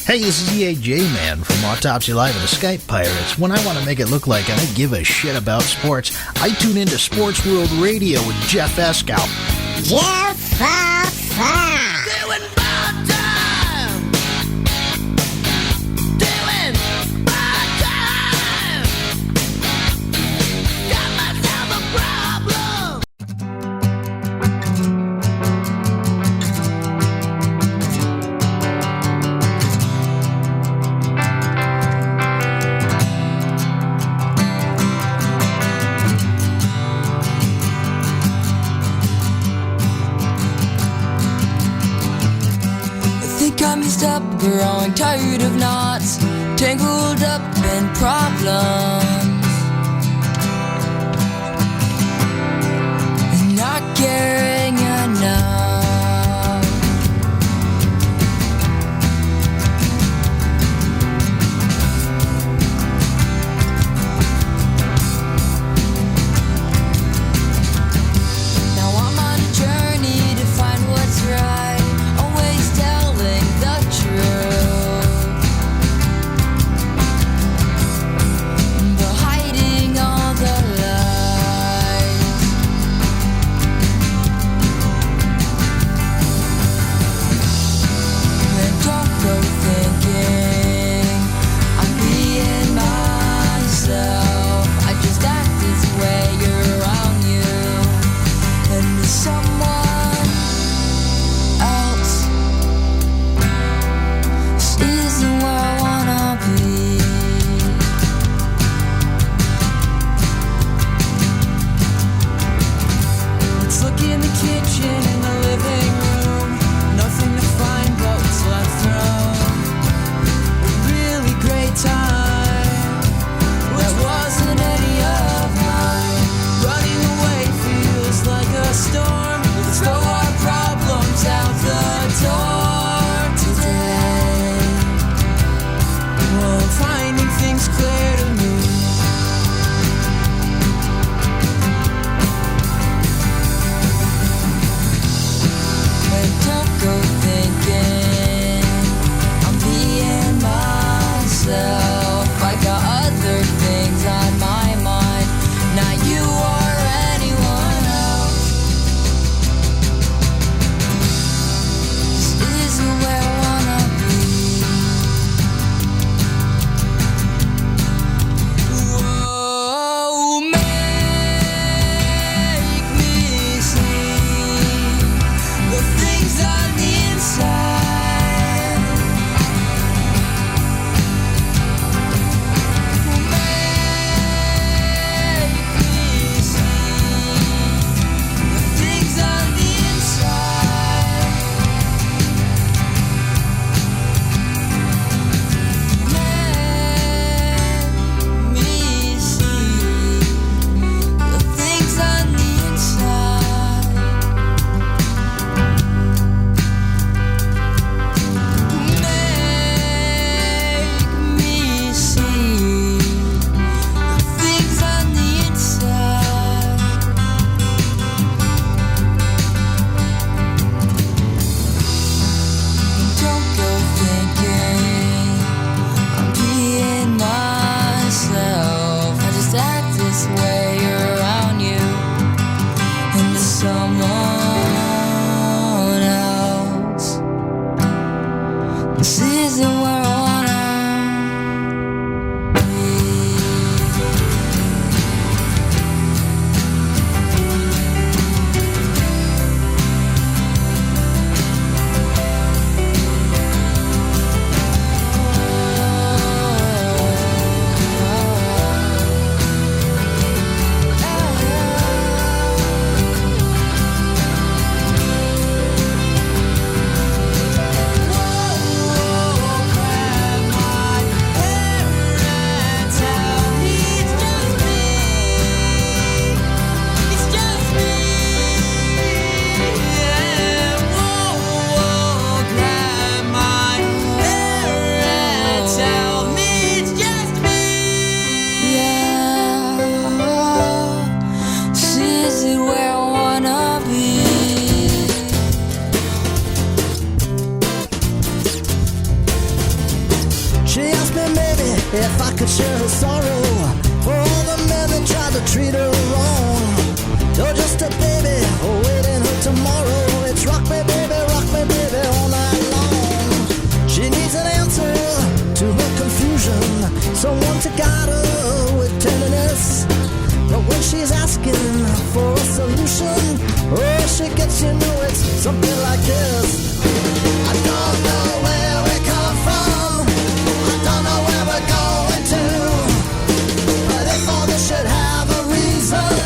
Hey, this is EAJ Man from Autopsy Live and the Skype Pirates. When I want to make it look like I give a shit about sports, I tune into Sports World Radio with Jeff Escow. Jeff Doing bad time. Doing bad time. Got myself a problem. I'm messed up, growing tired of knots, tangled up in problems, and not caring enough. Now I'm on a journey to find what's right, always telling the truth, but hiding all the lies. And don't go thinking I'm being myself. I just act this way around you, and to someone else. This isn't where I wanna be. Let's look in the kitchen and the living room. Nothing to find but what's left from a really great time that wasn't any of mine. Running away feels like a storm. Let's throw our problems out the door today. Well, finding things clear to me. And don't go thinking I'm being myself. I got other things on my mind, not you or anyone else. This isn't where I wanna be. Whoa, make me see the things on the inside. Make me see the things on the inside. Make me see the things on the inside. Make me see the things on the inside. Don't go thinking I'm being myself. I just act this way around you, and to someone else. This isn't where I wanna be. Whoa, She asked me maybe if I could share her sorrow for all the men that tried to treat her wrong. You're just a baby awaiting her tomorrow. It's rock me baby all night long. She needs an answer to her confusion, someone to guide her with tenderness. But when she's asking for a solution, oh, she gets, you know, it's something like this. I don't know where we come from, I don't know where we're going to, but if all this should have a reason,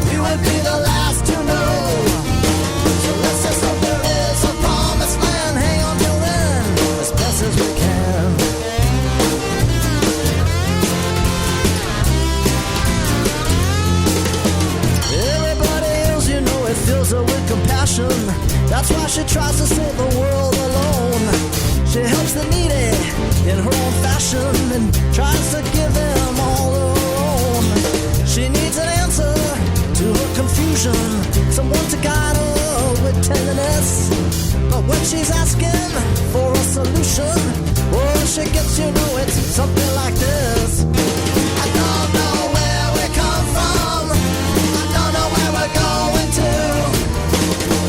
we would be the last to know. So let's just hope there is a promised land. Hang on till then, as best as we can. Everybody else, you know, it fills her with compassion. That's why she tries to save the world alone. She helps the needy in her own fashion and tries to give them all her own. She needs an answer to her confusion, someone to guide her with tenderness. But when she's asking for a solution, oh, she gets, you know, it's something like this. I don't know where we come from, I don't know where we're going to,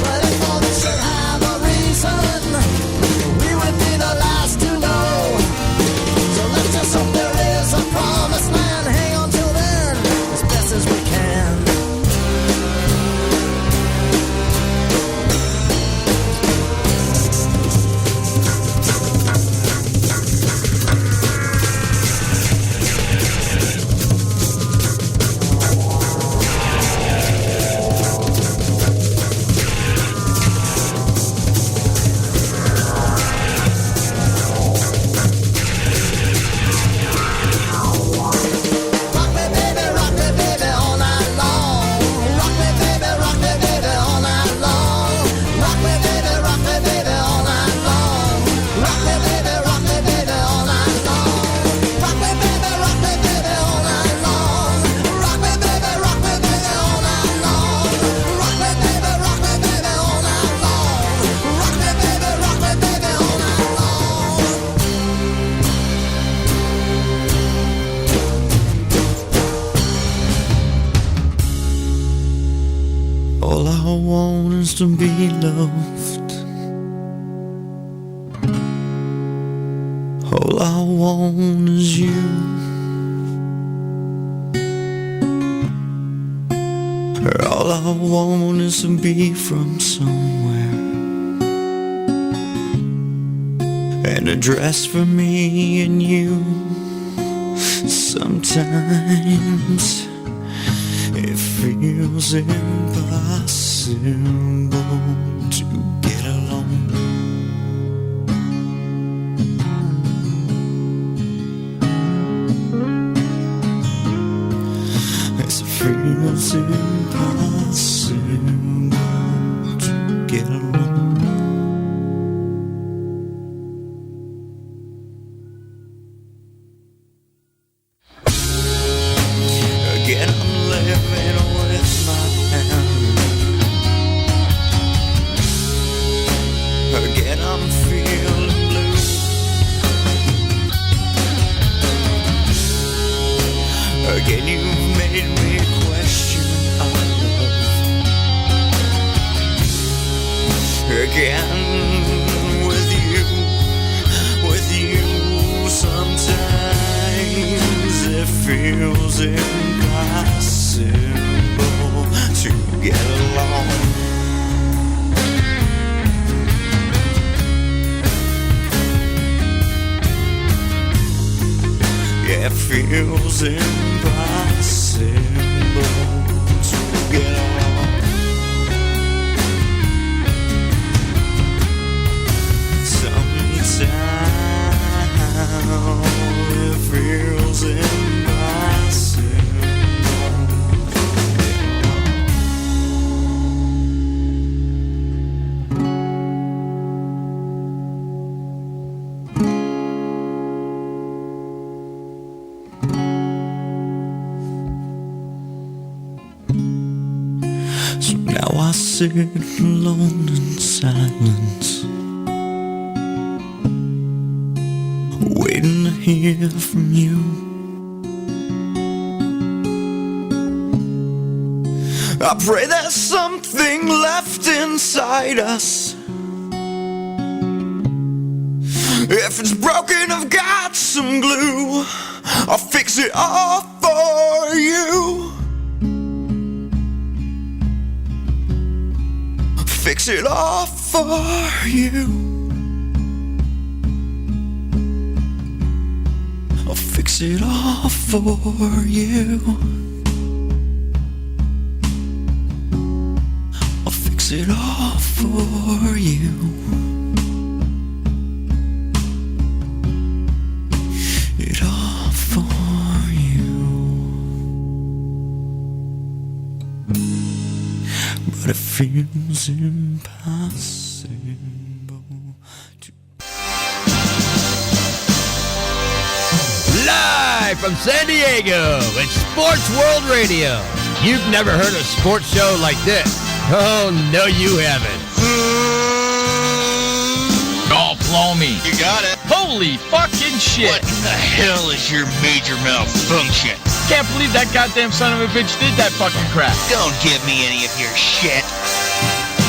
but if all this should have a reason, we would be the last to know. So let's just hope there is a promised land. Hang on till then, as best as we can. All I want is to be loved. All I want is you. All I want is to be from somewhere, an address for me and you. Sometimes it feels impossible to get along. It feels impossible to get along. Again, I'm living with my family. Again, I'm feeling blue. Again, you've made me question our love. Again, with you, sometimes it feels impossible to get along. Yeah, it feels impossible to get along. Sometimes it feels impossible. So now I sit alone in silence waiting to hear from you. I pray there's something left inside us. If it's broken, I've got some glue. I'll fix it all for you. Fix it all for you. I'll fix it all for you. I'll fix it all for you. It all for you. But it feels impossible to. Live from San Diego, it's Sports World Radio. You've never heard a sports show like this. Oh, no, you haven't. Oh, blow me. You got it. Holy fucking shit. What in the hell is your major malfunction? Can't believe that goddamn son of a bitch did that fucking crap. Don't give me any of your shit.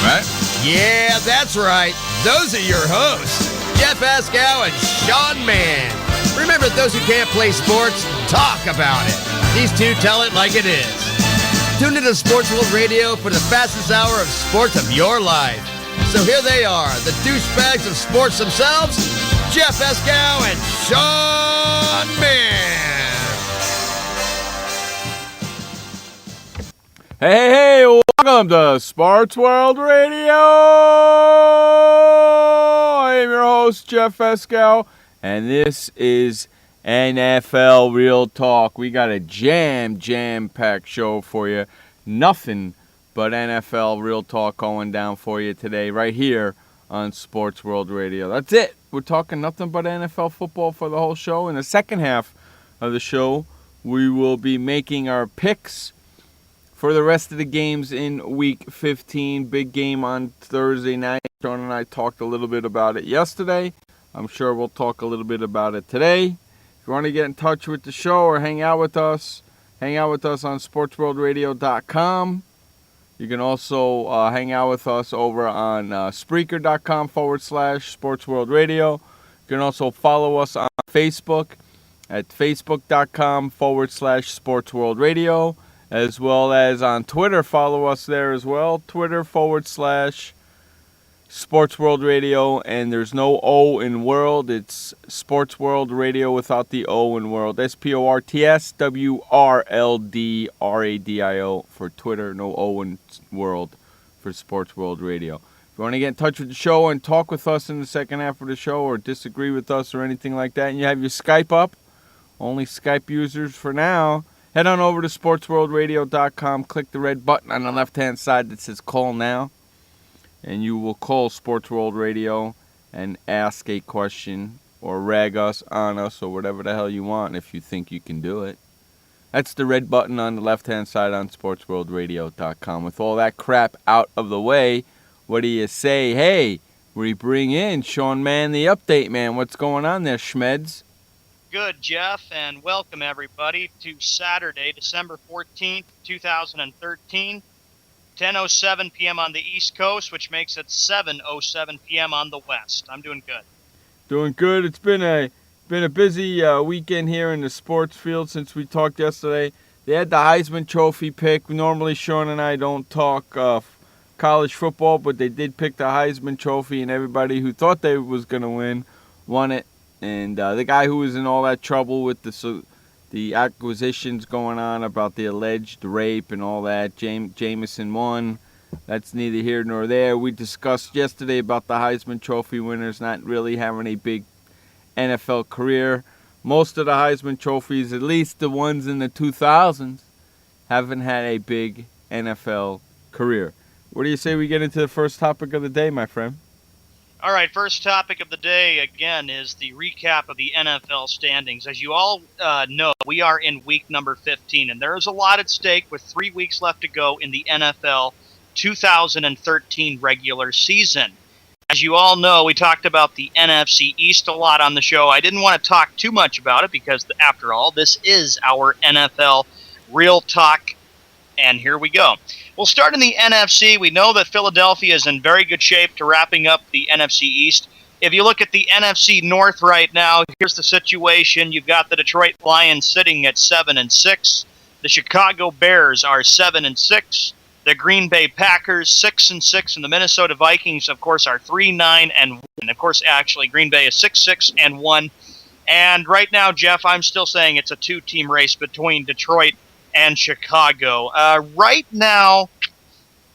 Right? Yeah, that's right. Those are your hosts, Jeff Ascow and Sean Mann. Remember, those who can't play sports, talk about it. These two tell it like it is. Tune into Sports World Radio for the fastest hour of sports of your life. So here they are, the douchebags of sports themselves, Jeff Ascow and Sean Mann. Hey, welcome to Sports World Radio. I am your host, Jeff Escow, and this is NFL Real Talk. We got a jam-packed show for you. Nothing but NFL Real Talk going down for you today right here on Sports World Radio. That's it. We're talking nothing but NFL football for the whole show. In the second half of the show, we will be making our picks for the rest of the games in Week 15. Big game on Thursday night. Sean and I talked a little bit about it yesterday. I'm sure we'll talk a little bit about it today. If you want to get in touch with the show or hang out with us on SportsWorldRadio.com. You can also hang out with us over on Spreaker.com/SportsWorldRadio. You can also follow us on Facebook at Facebook.com/SportsWorldRadio, as well as on Twitter. Follow us there as well, Twitter.com/SportsWorldRadio, and there's no O in world. It's Sports World Radio without the O in world. SportsWorldRadio for Twitter, no O in world for Sports World Radio. If you want to get in touch with the show and talk with us in the second half of the show or disagree with us or anything like that, and you have your Skype up, only Skype users for now, head on over to SportsWorldRadio.com, click the red button on the left-hand side that says Call Now, and you will call Sports World Radio and ask a question or rag us on us or whatever the hell you want if you think you can do it. That's the red button on the left-hand side on SportsWorldRadio.com. With all that crap out of the way, what do you say? Hey, we bring in Sean Mann, the update man. What's going on there, Schmeds? Good, Jeff, and welcome everybody to Saturday, December 14th, 2013, 10:07 p.m. on the East Coast, which makes it 7:07 p.m. on the West. I'm doing good. Doing good. It's been a busy weekend here in the sports field since we talked yesterday. They had the Heisman Trophy pick. Normally, Sean and I don't talk college football, but they did pick the Heisman Trophy, and everybody who thought they was going to win won it. And the guy who was in all that trouble with the acquisitions going on about the alleged rape and all that, Jameson won. That's neither here nor there. We discussed yesterday about the Heisman Trophy winners not really having a big NFL career. Most of the Heisman Trophies, at least the ones in the 2000s, haven't had a big NFL career. What do you say we get into the first topic of the day, my friend? All right, first topic of the day, again, is the recap of the NFL standings. As you all know, we are in week number 15, and there is a lot at stake with 3 weeks left to go in the NFL 2013 regular season. As you all know, we talked about the NFC East a lot on the show. I didn't want to talk too much about it because, after all, this is our NFL Real Talk, and here we go. We'll start in the NFC. We know that Philadelphia is in very good shape to wrapping up the NFC East. If you look at the NFC North right now, here's the situation. You've got the Detroit Lions sitting at 7-6. The Chicago Bears are 7-6. The Green Bay Packers 6-6, and the Minnesota Vikings, of course, are 3-9-1. Of course, actually, Green Bay is 6-6-1. And right now, Jeff, I'm still saying it's a two-team race between Detroit and Chicago. Right now,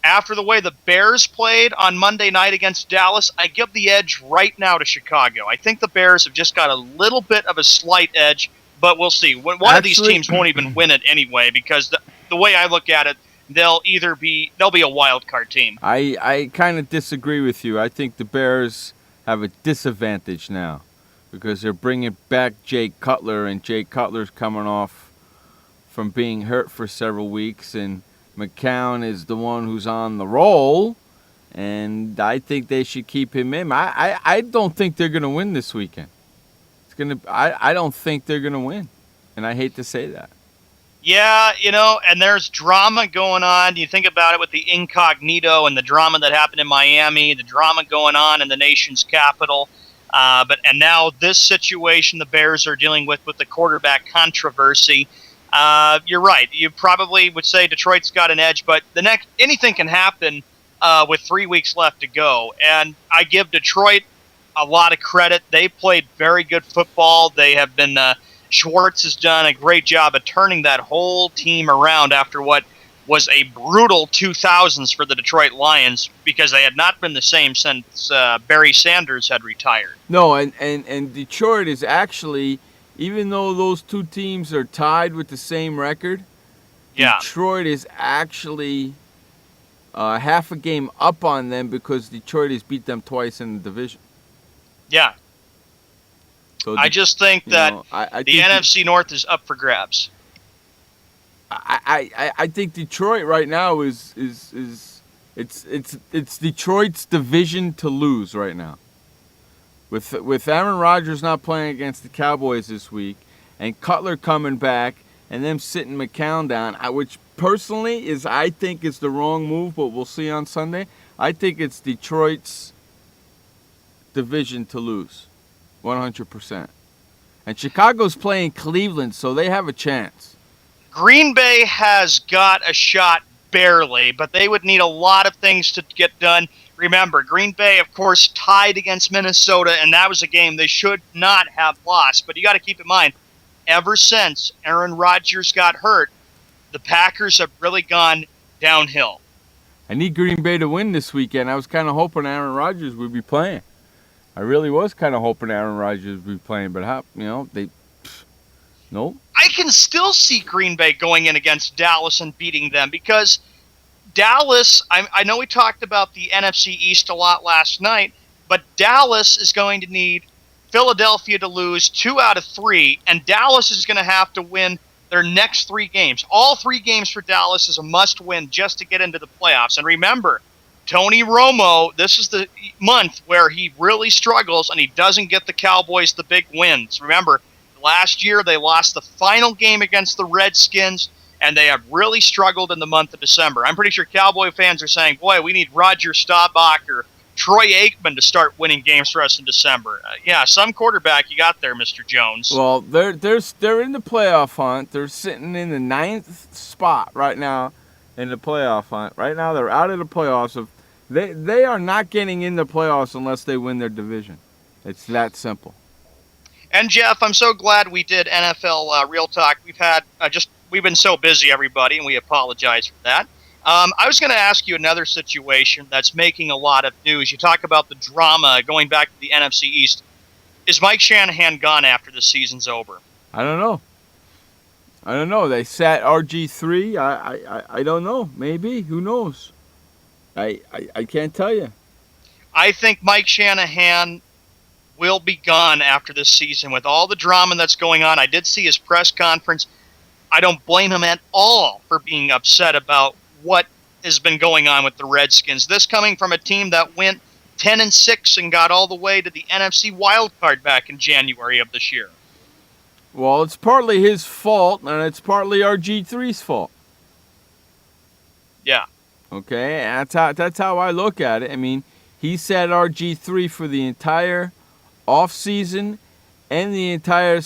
after the way the Bears played on Monday night against Dallas, I give the edge right now to Chicago. I think the Bears have just got a little bit of a slight edge, but we'll see. One of these teams won't even win it anyway, because the way I look at it, they'll be a wild card team. I kind of disagree with you. I think the Bears have a disadvantage now because they're bringing back Jay Cutler, and Jay Cutler's coming off from being hurt for several weeks, and McCown is the one who's on the roll, and I think they should keep him in. I don't think they're going to win this weekend. I don't think they're going to win, and I hate to say that. Yeah, and there's drama going on. You think about it with the incognito and the drama that happened in Miami, the drama going on in the nation's capital. And now this situation the Bears are dealing with the quarterback controversy. You're right. You probably would say Detroit's got an edge, but anything can happen with 3 weeks left to go. And I give Detroit a lot of credit. They played very good football. They have been... Schwartz has done a great job of turning that whole team around after what was a brutal 2000s for the Detroit Lions, because they had not been the same since Barry Sanders had retired. No, and Detroit is actually, even though those two teams are tied with the same record, Detroit is actually half a game up on them because Detroit has beat them twice in the division. Yeah. So I just think that the NFC North is up for grabs. I think Detroit right now is Detroit's division to lose right now. With Aaron Rodgers not playing against the Cowboys this week, and Cutler coming back, and them sitting McCown down, which personally I think is the wrong move, but we'll see on Sunday. I think it's Detroit's division to lose. 100%. And Chicago's playing Cleveland, so they have a chance. Green Bay has got a shot barely, but they would need a lot of things to get done. Remember, Green Bay, of course, tied against Minnesota, and that was a game they should not have lost. But you got to keep in mind, ever since Aaron Rodgers got hurt, the Packers have really gone downhill. I need Green Bay to win this weekend. I was kind of hoping Aaron Rodgers would be playing. I really was kind of hoping Aaron Rodgers would be playing, but nope. I can still see Green Bay going in against Dallas and beating them, because Dallas, I know we talked about the NFC East a lot last night, but Dallas is going to need Philadelphia to lose 2 out of 3, and Dallas is going to have to win their next 3 games. All 3 games for Dallas is a must-win just to get into the playoffs. And remember, Tony Romo, this is the month where he really struggles and he doesn't get the Cowboys the big wins. Remember, last year they lost the final game against the Redskins, and they have really struggled in the month of December. I'm pretty sure Cowboy fans are saying, boy, we need Roger Staubach or Troy Aikman to start winning games for us in December. Some quarterback you got there, Mr. Jones. Well, they're in the playoff hunt. They're sitting in the 9th spot right now in the playoff hunt. Right now they're out of the playoffs. They are not getting in the playoffs unless they win their division. It's that simple. And Jeff, I'm so glad we did NFL Real Talk. We've been so busy, everybody, and we apologize for that. I was going to ask you another situation that's making a lot of news. You talk about the drama going back to the NFC East. Is Mike Shanahan gone after the season's over? I don't know. They sat RG3. I don't know. Maybe. Who knows? I can't tell you. I think Mike Shanahan will be gone after this season with all the drama that's going on. I did see his press conference. I don't blame him at all for being upset about what has been going on with the Redskins. This coming from a team that went 10-6 and got all the way to the NFC wild card back in January of this year. Well, it's partly his fault, and it's partly RG3's fault. Yeah. Okay, that's how I look at it. I mean, he set RG3 for the entire offseason and the entire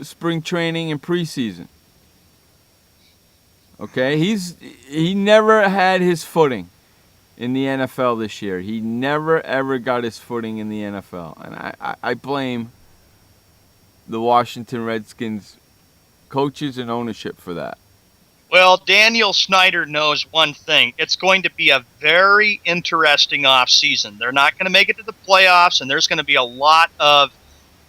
spring training and preseason. Okay, he never had his footing in the NFL this year. He never, ever got his footing in the NFL. And I blame the Washington Redskins coaches and ownership for that. Well, Daniel Snyder knows one thing. It's going to be a very interesting offseason. They're not going to make it to the playoffs, and there's going to be a lot of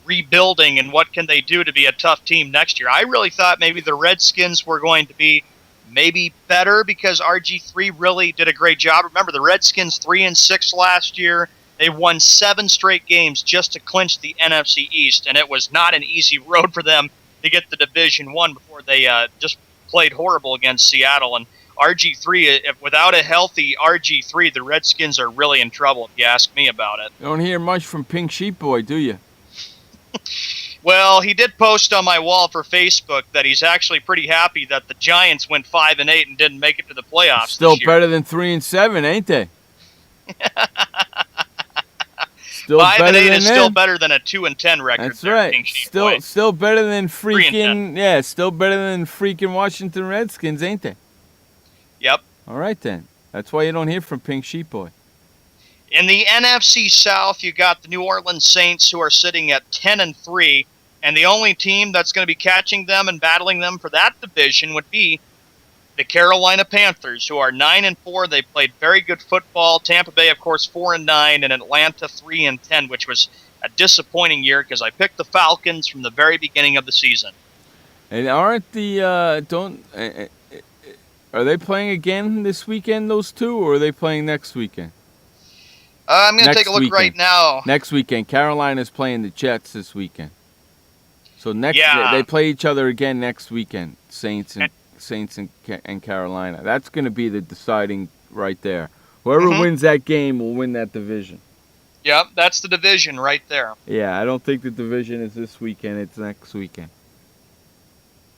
rebuilding and what can they do to be a tough team next year. I really thought maybe the Redskins were going to be maybe better because RG3 really did a great job. Remember, the Redskins 3-6 last year. They won 7 straight games just to clinch the NFC East, and it was not an easy road for them to get the Division I before they just played horrible against Seattle. And RG3, without a healthy RG3, the Redskins are really in trouble, if you ask me about it. You don't hear much from Pink Sheep Boy, do you? Well, he did post on my wall for Facebook that he's actually pretty happy that the Giants went 5-8 and didn't make it to the playoffs Still this year. better than 3-7, ain't they? Still 5-8 is than still them. better than a 2-10 record. That's there, right. Pink Sheep Boy. Still better than 3-10. still better than freaking Washington Redskins, ain't they? Yep. All right then. That's why you don't hear from Pink Sheep Boy. In the NFC South, you got the New Orleans Saints, who are sitting at 10-3, and the only team that's going to be catching them and battling them for that division would be the Carolina Panthers, who are 9-4. They played very good football. Tampa Bay, of course, 4-9, and Atlanta 3-10, which was a disappointing year because I picked the Falcons from the very beginning of the season. And aren't are they playing again this weekend? Those two, or are they playing next weekend? I'm going to take a look right now. Next weekend, Carolina's playing the Jets this weekend. So they play each other again next weekend. Saints and Carolina. That's going to be the deciding right there. Whoever wins that game will win that division. Yep, that's the division right there. Yeah, I don't think the division is this weekend. It's next weekend.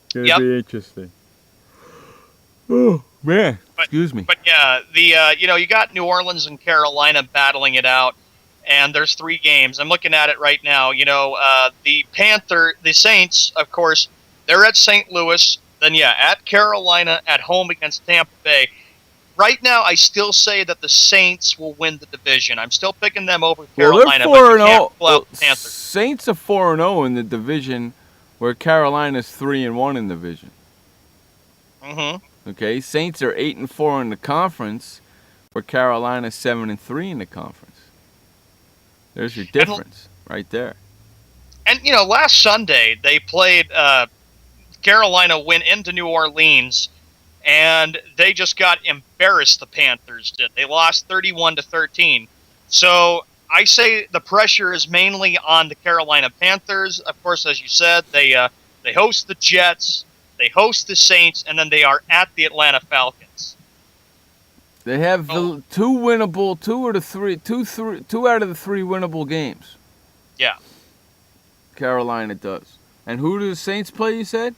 It's going to be interesting. Oh, man. Excuse me. But yeah, you got New Orleans and Carolina battling it out, and there's 3 games. I'm looking at it right now. The Saints, of course, they're at St. Louis. Then, at Carolina, at home against Tampa Bay. Right now, I still say that the Saints will win the division. I'm still picking them over Carolina, well, they're 4-0. but you can't pull out the Panthers. Saints are 4-0 in the division, where Carolina's 3-1 in the division. Okay, Saints are 8-4 in the conference, where Carolina's 7-3 in the conference. There's your difference right there. And last Sunday they played. Carolina went into New Orleans, and they just got embarrassed. The Panthers did. They lost 31-13. So I say the pressure is mainly on the Carolina Panthers. Of course, as you said, they host the Jets, they host the Saints, and then they are at the Atlanta Falcons. They have two out of the three winnable games. Yeah. Carolina does. And who do the Saints play, you said?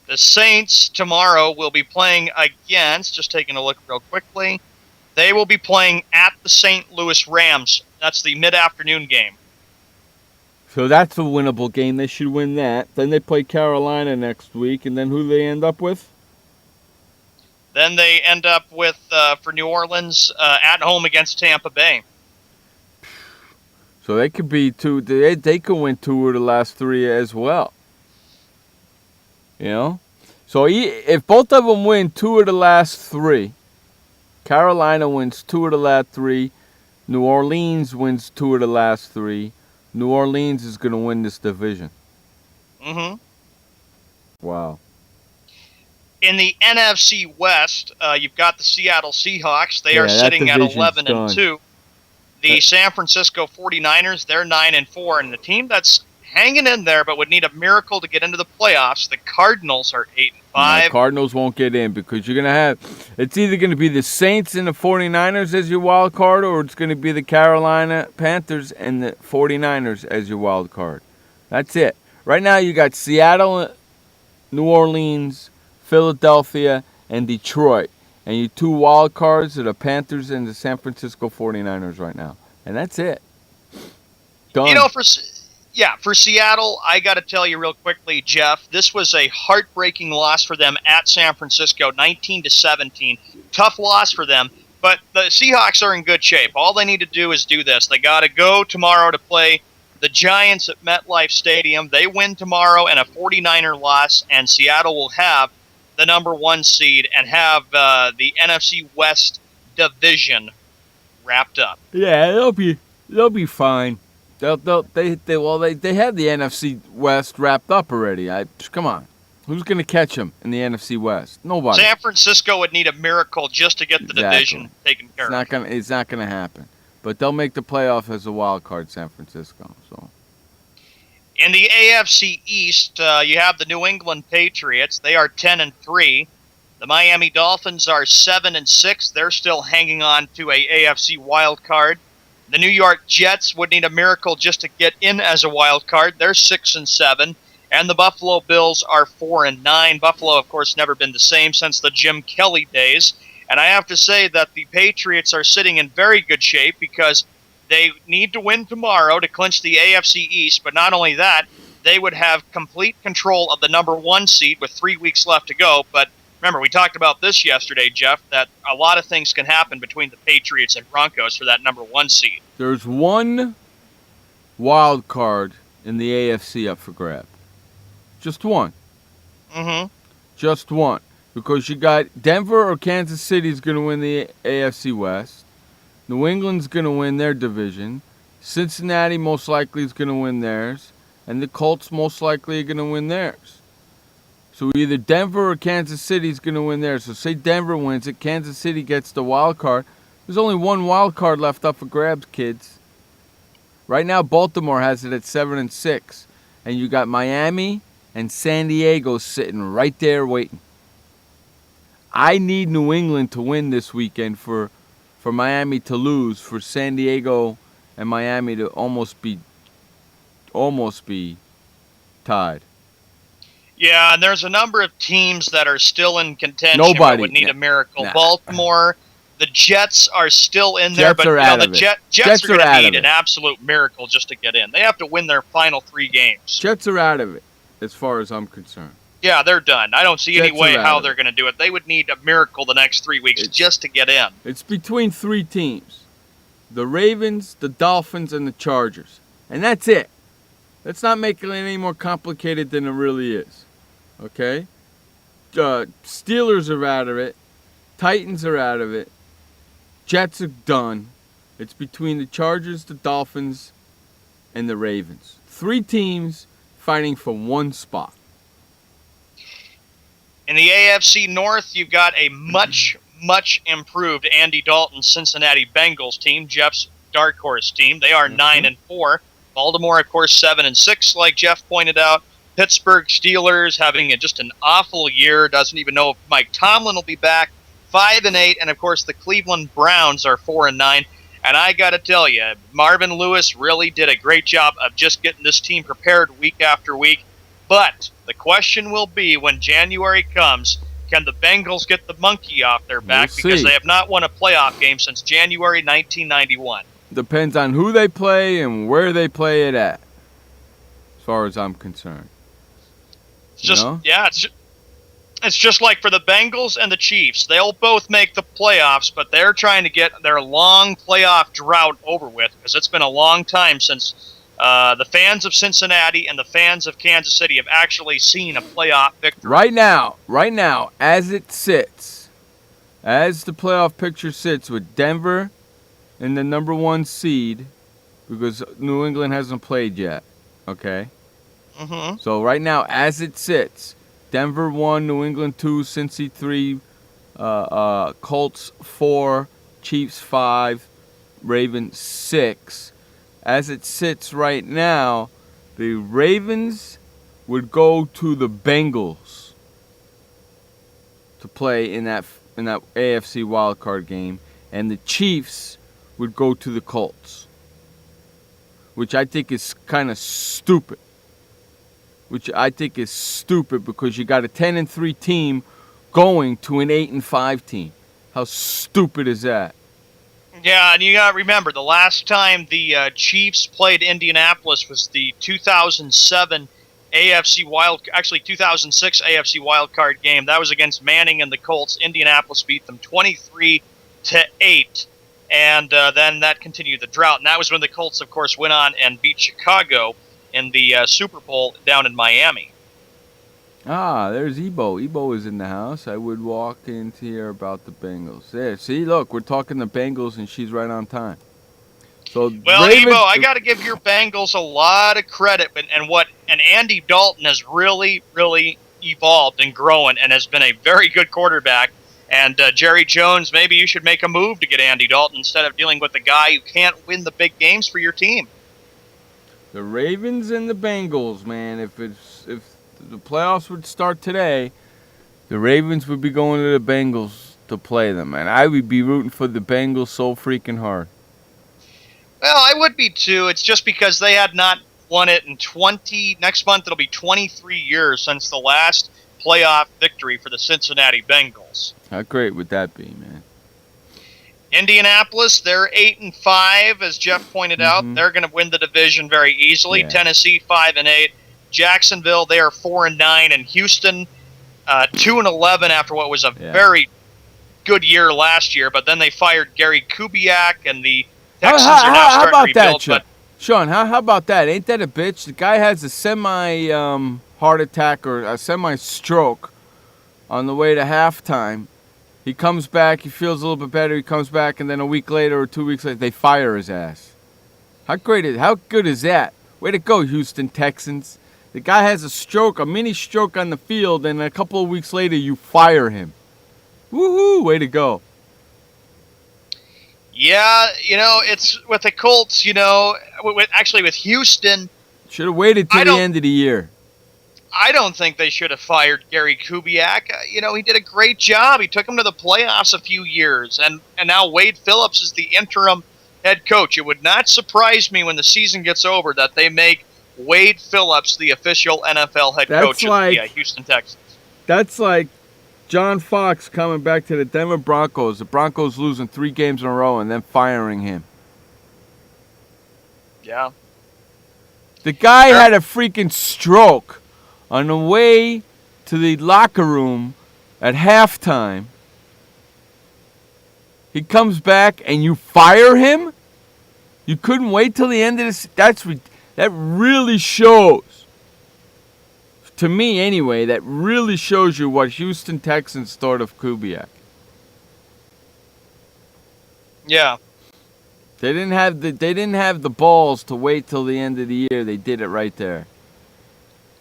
The Saints tomorrow will be playing against, just taking a look real quickly, they will be playing at the St. Louis Rams. That's the mid-afternoon game. So that's a winnable game. They should win that. Then they play Carolina next week, and then who do they end up with? Then they end up with, for New Orleans, at home against Tampa Bay. So they could be they could win 2 of the last 3 as well. So if both of them win 2 of the last 3, Carolina wins 2 of the last 3, New Orleans wins 2 of the last 3, New Orleans is going to win this division. Wow. In the NFC West, you've got the Seattle Seahawks. They are sitting at 11-2. The San Francisco 49ers, they're 9-4, and the team that's hanging in there, but would need a miracle to get into the playoffs. The Cardinals are 8-5. No, Cardinals won't get in because you're going to have, it's either going to be the Saints and the 49ers as your wild card, or it's going to be the Carolina Panthers and the 49ers as your wild card. That's it. Right now you got Seattle, New Orleans, Philadelphia, and Detroit. And your two wild cards are the Panthers and the San Francisco 49ers right now. And that's it. Done. You know, for Seattle, I got to tell you real quickly, Jeff, this was a heartbreaking loss for them at San Francisco, 19-17. Tough loss for them, but the Seahawks are in good shape. All they need to do is do this. They got to go tomorrow to play the Giants at MetLife Stadium. They win tomorrow and a 49er loss, and Seattle will have the number 1 seed and have the NFC West division wrapped up. Yeah, they'll be fine. They have the NFC West wrapped up already. Come on, who's going to catch them in the NFC West? Nobody. San Francisco would need a miracle just to get the division taken care of. It's not going to happen. But they'll make the playoff as a wild card, San Francisco. So. In the AFC East, you have the New England Patriots. They are 10-3. The Miami Dolphins are 7-6. They're still hanging on to a AFC wild card. The New York Jets would need a miracle just to get in as a wild card. They're 6-7. And the Buffalo Bills are 4-9. Buffalo, of course, never been the same since the Jim Kelly days. And I have to say that the Patriots are sitting in very good shape because they need to win tomorrow to clinch the AFC East. But not only that, they would have complete control of the number 1 seed with 3 weeks left to go. But remember, we talked about this yesterday, Jeff, that a lot of things can happen between the Patriots and Broncos for that number 1 seed. There's one wild card in the AFC up for grab. Just one. Mm-hmm. Just one. Because you got Denver or Kansas City is going to win the AFC West. New England's going to win their division. Cincinnati most likely is going to win theirs. And the Colts most likely are going to win theirs. So either Denver or Kansas City is going to win theirs. So say Denver wins it, Kansas City gets the wild card. There's only one wild card left up for grabs, kids. Right now, Baltimore has it at 7-6. And you got Miami and San Diego sitting right there waiting. I need New England to win this weekend for Miami to lose, for San Diego and Miami to almost be tied. Yeah, and there's a number of teams that are still in contention Nobody but would need a miracle. Baltimore, the Jets are still in there, Jets but are out of the it. Jets are going to out need of an it. absolute miracle just to get in. They have to win their final 3 games. Jets are out of it, as far as I'm concerned. Yeah, they're done. I don't see Jets any way are out how of they're it. going to do it. They would need a miracle the next 3 weeks just to get in. It's between 3 teams. The Ravens, the Dolphins, and the Chargers. And that's it. Let's not make it any more complicated than it really is. Okay? Steelers are out of it. Titans are out of it. Jets are done. It's between the Chargers, the Dolphins, and the Ravens. 3 teams fighting for 1 spot. In the AFC North, you've got a much improved Andy Dalton Cincinnati Bengals team, Jeff's dark horse team. They are 9-4. Baltimore, of course, 7-6, like Jeff pointed out. Pittsburgh Steelers having just an awful year. Doesn't even know if Mike Tomlin will be back. 5-8, and of course the Cleveland Browns are 4-9. And I got to tell you, Marvin Lewis really did a great job of just getting this team prepared week after week. But the question will be, when January comes, can the Bengals get the monkey off their back? We'll Because see. they have not won a playoff game since January 1991. Depends on who they play and where they play it at, as far as I'm concerned. It's just, You know? yeah, it's just like for the Bengals and the Chiefs. They'll both make the playoffs, but they're trying to get their long playoff drought over with because it's been a long time since the fans of Cincinnati and the fans of Kansas City have actually seen a playoff victory. Right now, as it sits, as the playoff picture sits with Denver in the number 1 seed, because New England hasn't played yet, okay? Mm-hmm. So right now, as it sits, Denver 1, New England 2, Cincy 3, Colts 4, Chiefs 5, Ravens 6. As it sits right now, the Ravens would go to the Bengals to play in that AFC wildcard game, and the Chiefs would go to the Colts, which I think is kind of stupid. Because you got a 10-3 team going to an 8-5 team. How stupid is that? Yeah, and you got to remember, the last time the Chiefs played Indianapolis was the 2007 2006 AFC wildcard game. That was against Manning and the Colts. Indianapolis beat them 23-8, and then that continued the drought. And that was when the Colts, of course, went on and beat Chicago in the Super Bowl down in Miami. Ah, there's Ebo. Ebo is in the house. I would walk into here about the Bengals. There, see, look, we're talking the Bengals, and she's right on time. So, well, Ebo, I got to give your Bengals a lot of credit, and Andy Dalton has really, really evolved and grown, and has been a very good quarterback. And Jerry Jones, maybe you should make a move to get Andy Dalton instead of dealing with the guy who can't win the big games for your team. The Ravens and the Bengals, man. If the playoffs would start today, the Ravens would be going to the Bengals to play them, and I would be rooting for the Bengals so freaking hard. Well, I would be too. It's just because they had not won it in next month it'll be 23 years since the last playoff victory for the Cincinnati Bengals. How great would that be, man? Indianapolis, they're 8-5, as Jeff pointed out. They're going to win the division very easily. Yeah. Tennessee 5-8. Jacksonville, they are 4-9, and Houston 2-11 after what was a very good year last year. But then they fired Gary Kubiak, and the Texans are now starting to rebuild. That, Sean? How about that? Ain't that a bitch? The guy has a semi heart attack or a semi stroke on the way to halftime. He comes back, he feels a little bit better, he comes back, and then a week later or 2 weeks later, they fire his ass. How good is that? Way to go, Houston Texans. The guy has a stroke, a mini stroke on the field, and a couple of weeks later, you fire him. Woohoo, way to go. Yeah, it's with the Colts, with Houston. Should have waited till the end of the year. I don't think they should have fired Gary Kubiak. He did a great job. He took them to the playoffs a few years, and now Wade Phillips is the interim head coach. It would not surprise me when the season gets over that they make Wade Phillips the official NFL head coach of the Houston Texans. That's like John Fox coming back to the Denver Broncos. The Broncos losing 3 games in a row and then firing him. Yeah. The guy had a freaking stroke on the way to the locker room at halftime. He comes back and you fire him? You couldn't wait till the end of this? That really shows, to me anyway, that really shows you what Houston Texans thought of Kubiak. Yeah. They didn't have the balls to wait till the end of the year. They did it right there.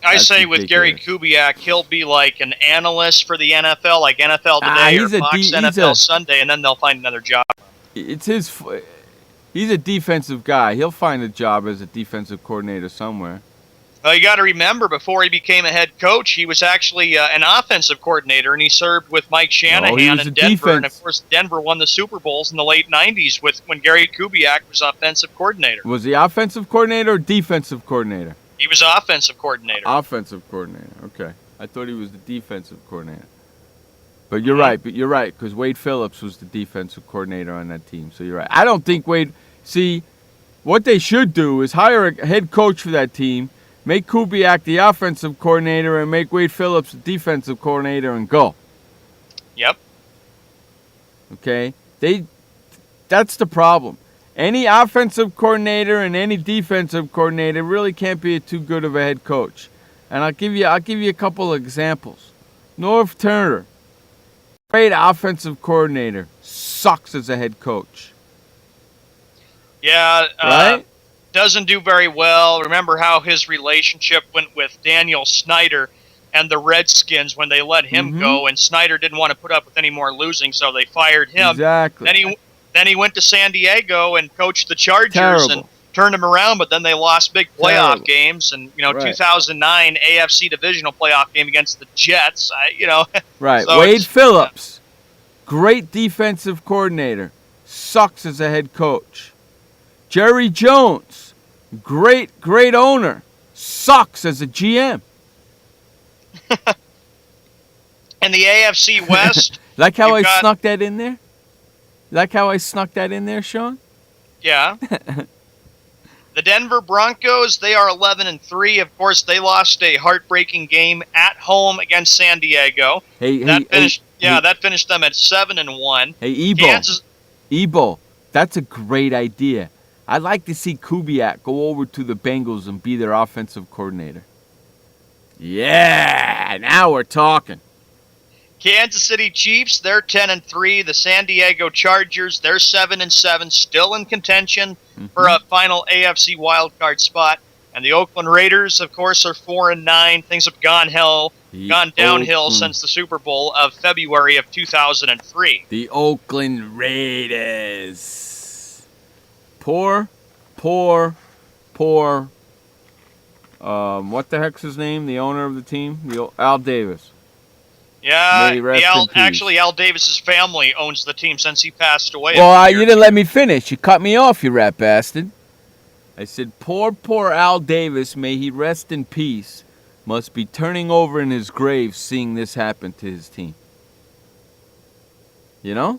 I say with Gary Kubiak, he'll be like an analyst for the NFL, like NFL Today or Fox NFL Sunday, and then they'll find another job. He's a defensive guy. He'll find a job as a defensive coordinator somewhere. Well, you got to remember, before he became a head coach, he was actually an offensive coordinator, and he served with Mike Shanahan in Denver. And, of course, Denver won the Super Bowls in the late 90s when Gary Kubiak was offensive coordinator. Was he offensive coordinator or defensive coordinator? He was offensive coordinator. Offensive coordinator, okay. I thought he was the defensive coordinator. But you're right, because Wade Phillips was the defensive coordinator on that team, so you're right. I don't think see, what they should do is hire a head coach for that team, make Kubiak the offensive coordinator, and make Wade Phillips the defensive coordinator and go. Yep. Okay? That's the problem. Any offensive coordinator and any defensive coordinator really can't be too good of a head coach. And I'll give you a couple of examples. Norv Turner, great offensive coordinator, sucks as a head coach. Yeah, right? Doesn't do very well. Remember how his relationship went with Daniel Snyder and the Redskins when they let him go, and Snyder didn't want to put up with any more losing, so they fired him. Exactly. Then he went to San Diego and coached the Chargers and turned them around, but then they lost big playoff Terrible. games. And, Right. 2009 AFC divisional playoff game against the Jets. Right. So Wade it's- Phillips, great defensive coordinator, sucks as a head coach. Jerry Jones, great owner, sucks as a GM. In the AFC West, Like how I you've got- snuck that in there? Like how I snuck that in there, Sean? yeah. The Denver Broncos, they are 11-3. Of course, they lost a heartbreaking game at home against San Diego. That finished them at 7-1. Hey, Ebo, that's a great idea. I'd like to see Kubiak go over to the Bengals and be their offensive coordinator. Yeah, now we're talking. Kansas City Chiefs, they're 10-3. The San Diego Chargers, they're 7-7, still in contention for a final AFC wildcard spot. And the Oakland Raiders, of course, are 4-9. Things have gone downhill since the Super Bowl of February of 2003. The Oakland Raiders. Poor. What the heck's his name? The owner of the team? Al Davis. Yeah, May he rest in peace. actually, Al Davis's family owns the team since he passed away. Well, you didn't let me finish. You cut me off, you rat bastard. I said, poor Al Davis, may he rest in peace, must be turning over in his grave seeing this happen to his team. You know?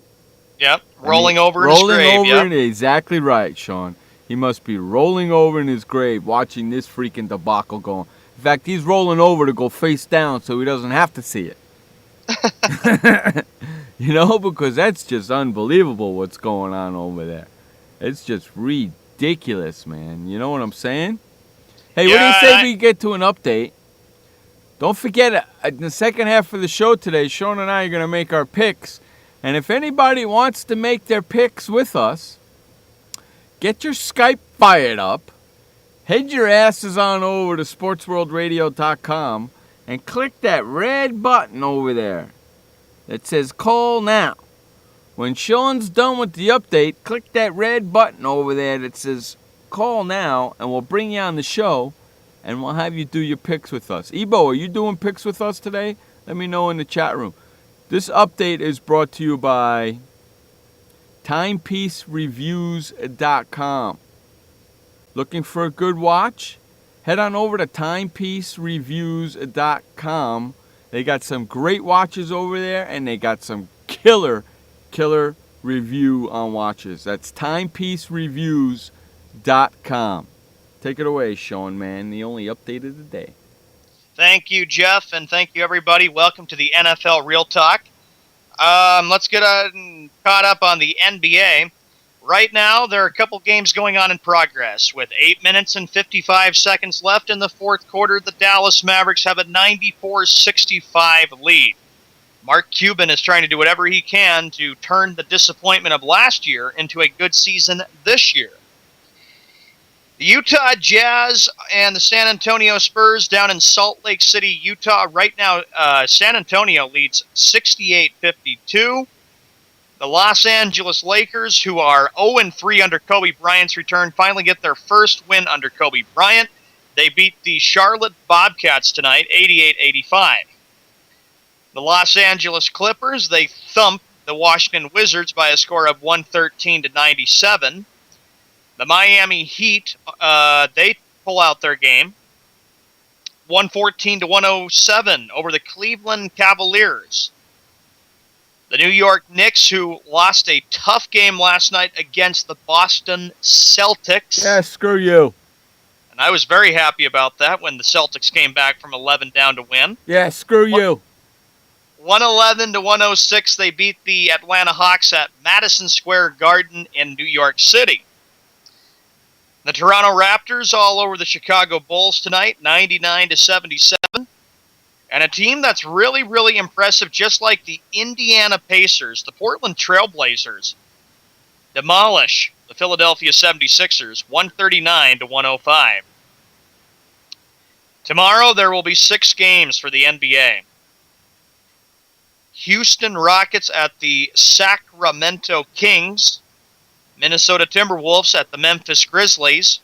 Yep, rolling over in his grave. Exactly right, Sean. He must be rolling over in his grave watching this freaking debacle going. In fact, he's rolling over to go face down so he doesn't have to see it. Because that's just unbelievable what's going on over there. It's just ridiculous, man. You know what I'm saying? Hey, what do you say we get to an update? Don't forget, in the second half of the show today, Sean and I are going to make our picks. And if anybody wants to make their picks with us, get your Skype fired up. Head your asses on over to SportsWorldRadio.com and click that red button over there that says call now. When Sean's done with the update, click that red button over there that says call now, and we'll bring you on the show, and we'll have you do your picks with us. Ebo, are you doing picks with us today? Let me know in the chat room. This update is brought to you by TimepieceReviews.com. Looking for a good watch? Head on over to TimepieceReviews.com. They got some great watches over there, and they got some killer review on watches. That's TimepieceReviews.com. Take it away, Sean, man. The only update of the day. Thank you, Jeff, and thank you, everybody. Welcome to the NFL Real Talk. Let's get caught up on the NBA. Right now, there are a couple games going on in progress. With 8 minutes and 55 seconds left in the fourth quarter, the Dallas Mavericks have a 94-65 lead. Mark Cuban is trying to do whatever he can to turn the disappointment of last year into a good season this year. The Utah Jazz and the San Antonio Spurs down in Salt Lake City, Utah. Right now, San Antonio leads 68-52. The Los Angeles Lakers, who are 0-3 under Kobe Bryant's return, finally get their first win under Kobe Bryant. They beat the Charlotte Bobcats tonight, 88-85. The Los Angeles Clippers, they thump the Washington Wizards by a score of 113-97. The Miami Heat, they pull out their game, 114-107 over the Cleveland Cavaliers. The New York Knicks, who lost a tough game last night against the Boston Celtics. Yeah, screw you. And I was very happy about that when the Celtics came back from 11 down to win. Yeah, screw you. 111-106, they beat the Atlanta Hawks at Madison Square Garden in New York City. The Toronto Raptors all over the Chicago Bulls tonight, 99-77. And a team that's really, really impressive, just like the Indiana Pacers, the Portland Trailblazers, demolish the Philadelphia 76ers, 139-105. Tomorrow there will be 6 games for the NBA. Houston Rockets at the Sacramento Kings, Minnesota Timberwolves at the Memphis Grizzlies,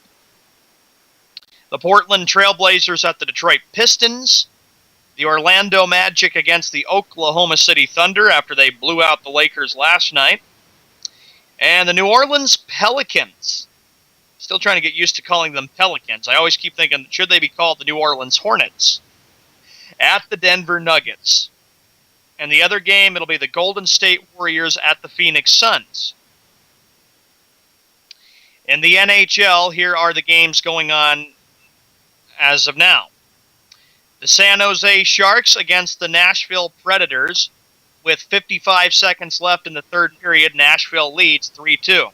The Portland Trailblazers at the Detroit Pistons. The Orlando Magic against the Oklahoma City Thunder after they blew out the Lakers last night. And the New Orleans Pelicans. Still trying to get used to calling them Pelicans. I always keep thinking, should they be called the New Orleans Hornets? At the Denver Nuggets. And the other game, it'll be the Golden State Warriors at the Phoenix Suns. In the NHL, here are the games going on as of now. The San Jose Sharks against the Nashville Predators. With 55 seconds left in the third period, Nashville leads 3-2.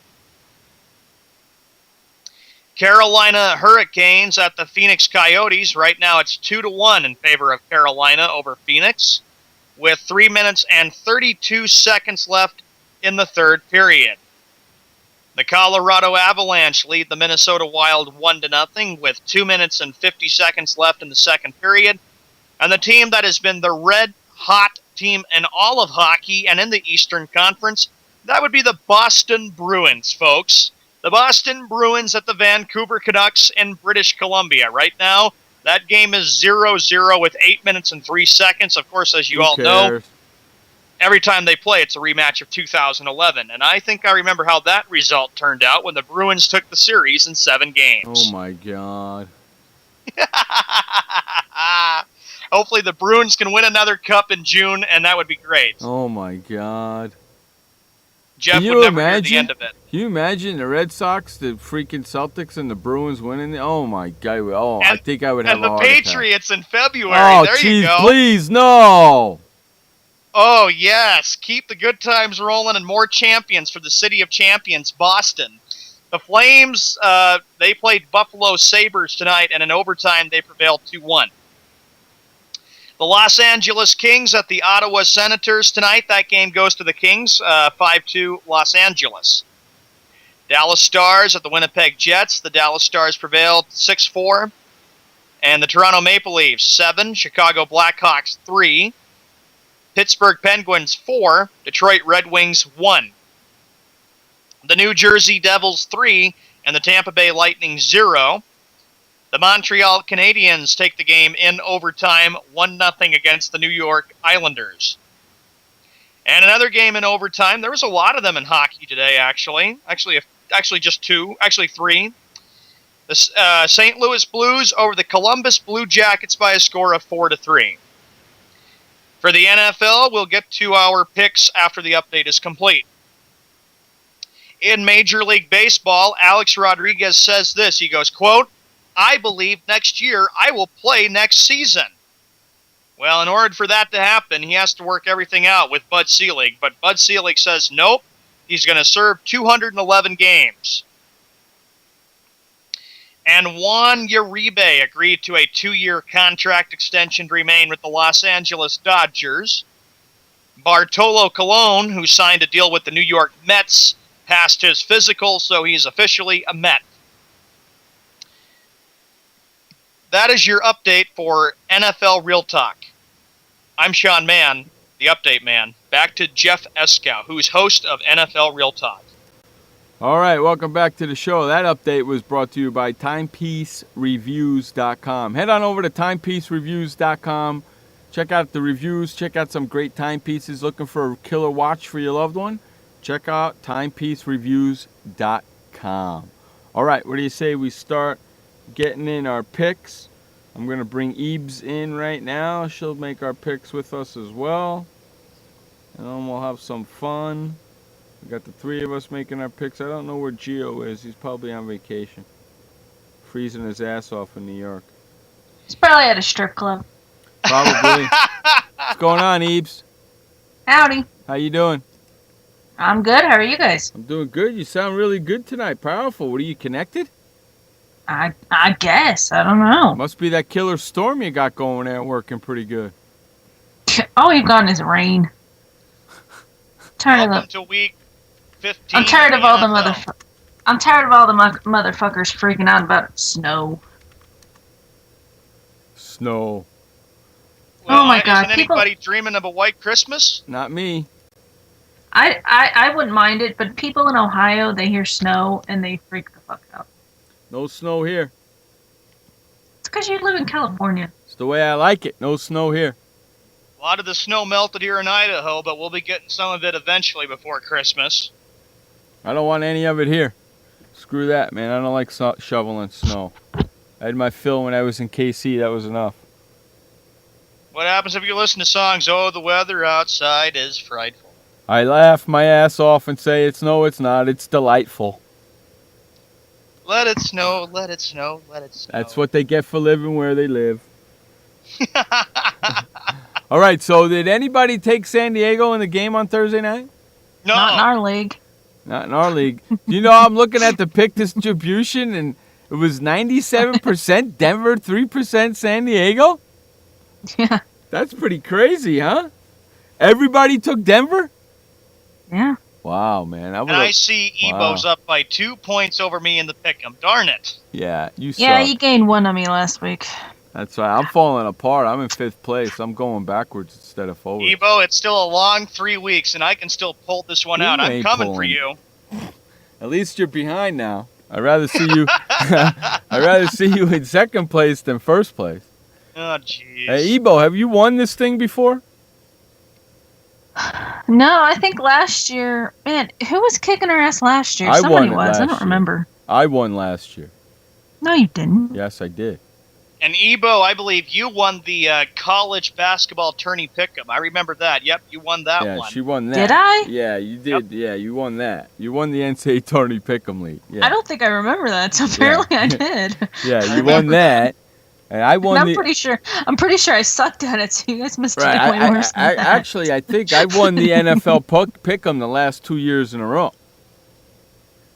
Carolina Hurricanes at the Phoenix Coyotes. Right now it's 2-1 in favor of Carolina over Phoenix, with 3 minutes and 32 seconds left in the third period. The Colorado Avalanche lead the Minnesota Wild 1-0 with 2 minutes and 50 seconds left in the second period. And the team that has been the red-hot team in all of hockey and in the Eastern Conference, that would be the Boston Bruins, folks. The Boston Bruins at the Vancouver Canucks in British Columbia. Right now, that game is 0-0 with 8 minutes and 3 seconds. Of course, as you all know, every time they play, it's a rematch of 2011. And I think I remember how that result turned out when the Bruins took the series in 7 games. Oh, my God. Hopefully the Bruins can win another cup in June, and that would be great. Oh, my God. Jeff would never hear the end of it. Can you imagine the Red Sox, the freaking Celtics, and the Bruins winning? Oh, my God. Oh, I think I would have a heart attack. And the Patriots in February. Oh, there you go. Please, no. Oh, yes. Keep the good times rolling and more champions for the city of champions, Boston. The Flames, they played Buffalo Sabres tonight, and in overtime they prevailed 2-1. The Los Angeles Kings at the Ottawa Senators tonight. That game goes to the Kings, 5-2 Los Angeles. Dallas Stars at the Winnipeg Jets. The Dallas Stars prevailed 6-4. And the Toronto Maple Leafs, 7. Chicago Blackhawks, 3. Pittsburgh Penguins, 4. Detroit Red Wings, 1. The New Jersey Devils, 3. And the Tampa Bay Lightning, 0. The Montreal Canadiens take the game in overtime, 1-0 against the New York Islanders. And another game in overtime. There was a lot of them in hockey today, actually. Actually just 2. Actually 3. The St. Louis Blues over the Columbus Blue Jackets by a score of 4-3. For the NFL, we'll get to our picks after the update is complete. In Major League Baseball, Alex Rodriguez says this. He goes, quote, "I believe next year I will play next season." Well, in order for that to happen, he has to work everything out with Bud Selig. But Bud Selig says nope, he's going to serve 211 games. And Juan Uribe agreed to a 2-year contract extension to remain with the Los Angeles Dodgers. Bartolo Colon, who signed a deal with the New York Mets, passed his physical, so he's officially a Met. That is your update for NFL Real Talk. I'm Sean Mann, the update man. Back to Jeff Eskow, who's host of NFL Real Talk. All right, welcome back to the show. That update was brought to you by TimepieceReviews.com. Head on over to TimepieceReviews.com. Check out the reviews. Check out some great timepieces. Looking for a killer watch for your loved one? Check out TimepieceReviews.com. All right, what do you say we start getting in our picks? I'm going to bring Ebes in right now. She'll make our picks with us as well. And then we'll have some fun. We got the 3 of us making our picks. I don't know where Gio is. He's probably on vacation. Freezing his ass off in New York. He's probably at a strip club. Probably. What's going on, Ebes? Howdy. How you doing? I'm good. How are you guys? I'm doing good. You sound really good tonight. Powerful. What, are you connected? I guess. I don't know. Must be that killer storm you got going there working pretty good. All you've gotten is rain. Welcome to week 15. I'm tired of all the motherfuckers freaking out about snow. Snow. Well, oh my God! Isn't anybody dreaming of a white Christmas? Not me. I wouldn't mind it, but people in Ohio, they hear snow and they freak the fuck out. No snow here. because you live in California. It's the way I like it. No snow here. A lot of the snow melted here in Idaho, but we'll be getting some of it eventually before Christmas. I don't want any of it here. Screw that, man. I don't like shoveling snow. I had my fill when I was in KC. That was enough. What happens if you listen to songs, oh, the weather outside is frightful? I laugh my ass off and say, it's not. It's delightful. Let it snow, let it snow, let it snow. That's what they get for living where they live. All right, so did anybody take San Diego in the game on Thursday night? No. Not in our league. Not in our league. You know, I'm looking at the pick distribution, and it was 97% Denver, 3% San Diego? Yeah. That's pretty crazy, huh? Everybody took Denver? Yeah. Wow, man. And I see Ebo's up by 2 points over me in the pick'em. Darn it. Yeah, you suck. Yeah, you gained one on me last week. That's right. I'm falling apart. I'm in 5th place. I'm going backwards instead of forward. Ebo, it's still a long 3 weeks, and I can still pull this one out. I'm coming for you. At least you're behind now. I'd rather see you. I'd rather see you in 2nd place than 1st place. Oh, jeez. Hey, Ebo, have you won this thing before? No, I think last year. Man, who was kicking our ass last year? Somebody was. I don't remember. I won last year. No, you didn't. Yes, I did. And Ebo, I believe you won the college basketball tourney pick'em. I remember that. Yep, you won that one. Yeah, she won that. Did I? Yeah, you did. Yep. Yeah, you won that. You won the NCAA tourney pick'em league. Yeah. I don't think I remember that, so apparently I did. Yeah, you won that. And I won and I'm pretty sure I sucked at it, so you guys must have done way worse than that. Actually, I think I won the NFL pick'em the last 2 years in a row,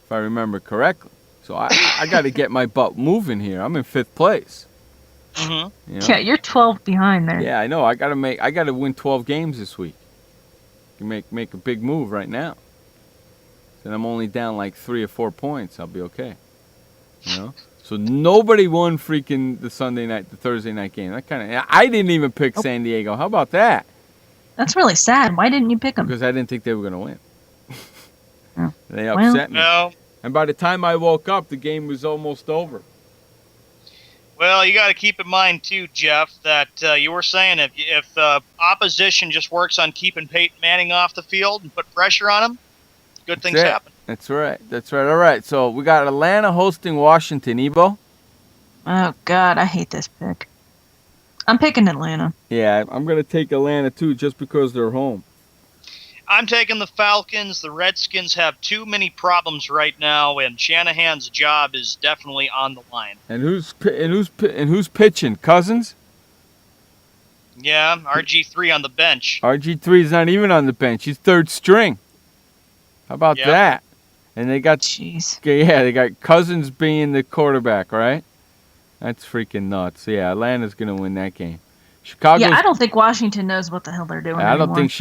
if I remember correctly. So I got to get my butt moving here. I'm in 5th place. Mm-hmm. You know? Yeah, you're 12 behind there. Yeah, I know. I got to win 12 games this week. You make a big move right now. Then I'm only down like 3 or 4 points. I'll be okay. You know. So nobody won freaking the Thursday night game. I didn't even pick San Diego. How about that? That's really sad. Why didn't you pick them? Because I didn't think they were going to win. Oh. They upset me. No. And by the time I woke up, the game was almost over. Well, you got to keep in mind, too, Jeff, that you were saying if opposition just works on keeping Peyton Manning off the field and put pressure on him, good things happen. That's right. All right, so we got Atlanta hosting Washington. Ebo? Oh, God, I hate this pick. I'm picking Atlanta. Yeah, I'm going to take Atlanta, too, just because they're home. I'm taking the Falcons. The Redskins have too many problems right now, and Shanahan's job is definitely on the line. And who's pitching? Cousins? Yeah, RG3 on the bench. RG3's not even on the bench. He's 3rd string. How about that? And they got they got Cousins being the quarterback, right? That's freaking nuts. Yeah, Atlanta's going to win that game. Chicago. Yeah, I don't think Washington knows what the hell they're doing I don't think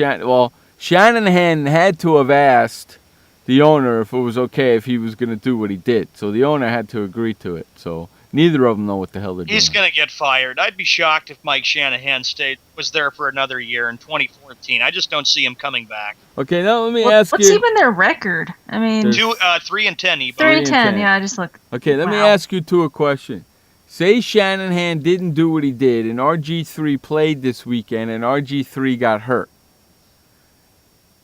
Shanahan had to have asked the owner if it was okay if he was going to do what he did. So the owner had to agree to it. So neither of them know what the hell they're doing. He's going to get fired. I'd be shocked if Mike Shanahan was there for another year in 2014. I just don't see him coming back. Okay, now let me ask you. What's even their record? I mean, 3-10. 3-10. Yeah, I just looked. Okay, let me ask you a question. Say Shanahan didn't do what he did, and RG3 played this weekend, and RG3 got hurt.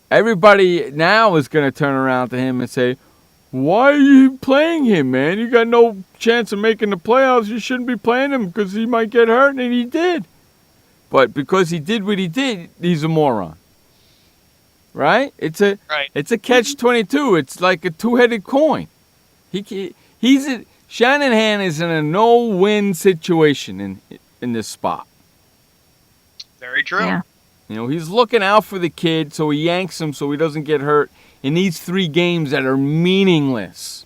Everybody now is going to turn around to him and say, why are you playing him, man? You got no chance of making the playoffs. You shouldn't be playing him because he might get hurt, and he did. But because he did what he did, he's a moron. Right? It's a catch-22. It's like a two-headed coin. Shanahan is in a no-win situation in this spot. Very true. Yeah. You know, he's looking out for the kid, so he yanks him so he doesn't get hurt in these 3 games that are meaningless.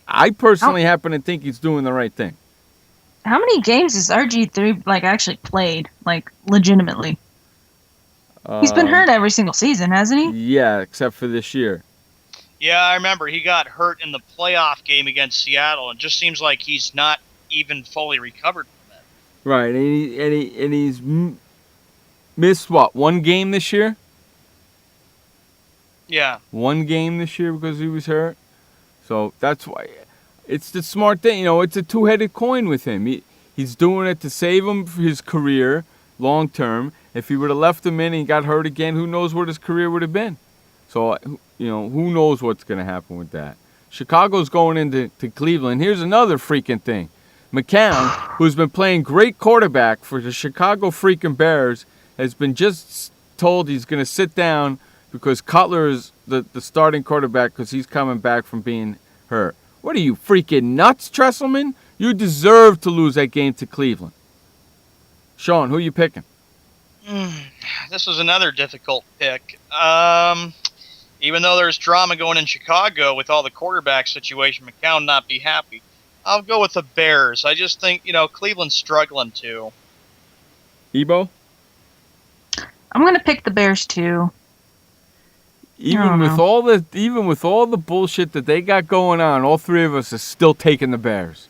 I personally happen to think he's doing the right thing. How many games has RG3 actually played, legitimately? He's been hurt every single season, hasn't he? Yeah, except for this year. Yeah, I remember he got hurt in the playoff game against Seattle. It just seems like he's not even fully recovered from that. Right, and he's missed what, 1 game this year? Yeah. 1 game this year because he was hurt. So that's why it's the smart thing. It's a two-headed coin with him. He's doing it to save him for his career long term. If he would have left him in and he got hurt again, who knows what his career would have been. So, who knows what's going to happen with that. Chicago's going into Cleveland. Here's another freaking thing. McCown, who's been playing great quarterback for the Chicago freaking Bears, has been just told he's going to sit down because Cutler is the starting quarterback because he's coming back from being hurt. What are you, freaking nuts, Tresselman? You deserve to lose that game to Cleveland. Sean, who you picking? This was another difficult pick. Even though there's drama going in Chicago with all the quarterback situation, McCown not be happy. I'll go with the Bears. I just think, Cleveland's struggling too. Ebo? I'm going to pick the Bears too. Even with all the bullshit that they got going on, all three of us are still taking the Bears.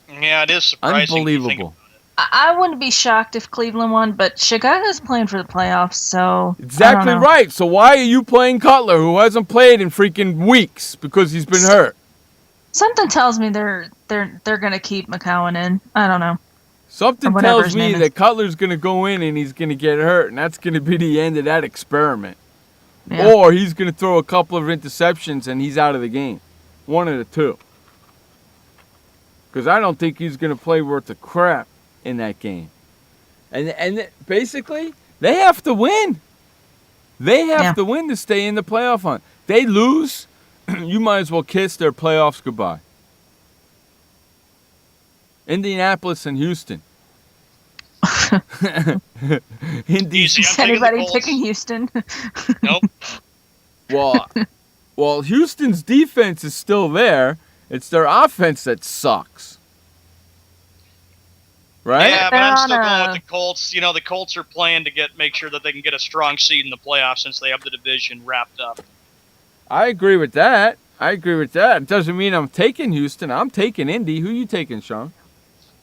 Yeah, it is surprising. Unbelievable. I wouldn't be shocked if Cleveland won, but Chicago's playing for the playoffs, so Exactly right. So why are you playing Cutler, who hasn't played in freaking weeks because he's been hurt? Something tells me they're gonna keep McCown in. I don't know. Something tells me that Cutler's gonna go in and he's gonna get hurt, and that's gonna be the end of that experiment. Yeah. Or he's gonna throw a couple of interceptions and he's out of the game. One of the two. Because I don't think he's gonna play worth a crap in that game. And basically, they have to win. They have to win to stay in the playoff hunt. They lose, you might as well kiss their playoffs goodbye. Indianapolis and Houston. Is anybody picking Houston? Nope. Well, Houston's defense is still there. It's their offense that sucks. Right? Yeah, but I'm still going with the Colts. The Colts are playing to make sure that they can get a strong seed in the playoffs since they have the division wrapped up. I agree with that. It doesn't mean I'm taking Houston. I'm taking Indy. Who you taking, Sean?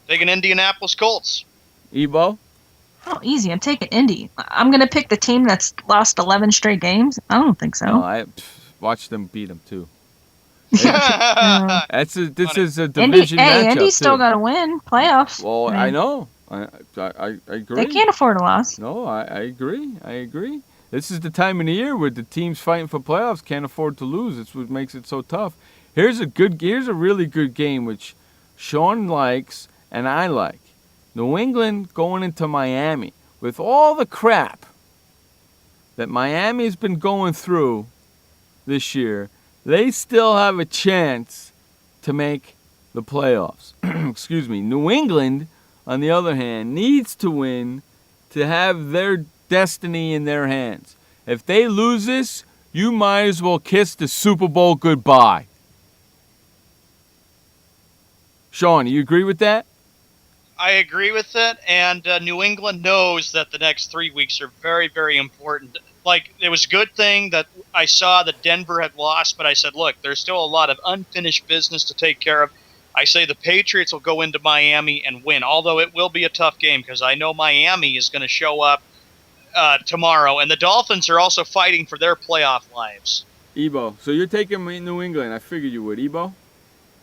Taking Indianapolis Colts. Ebo? Oh, easy. I'm taking Indy. I'm going to pick the team that's lost 11 straight games. I don't think so. No, I watched them beat them, too. This is a division matchup. Indy's still got to win playoffs. Well, I know. I agree. They can't afford a loss. No, I agree. This is the time of the year where the teams fighting for playoffs can't afford to lose. It's what makes it so tough. Here's a really good game which Sean likes and I like. New England going into Miami with all the crap that Miami's been going through this year. They still have a chance to make the playoffs. Excuse me. New England, on the other hand, needs to win to have their destiny in their hands. If they lose this, you might as well kiss the Super Bowl goodbye. Sean, you agree with that? I agree with it, and New England knows that the next 3 weeks are very, very important. It was a good thing that I saw that Denver had lost, but I said, look, there's still a lot of unfinished business to take care of. I say the Patriots will go into Miami and win, although it will be a tough game because I know Miami is going to show up tomorrow, and the Dolphins are also fighting for their playoff lives. Ebo, so you're taking New England. I figured you would. Ebo?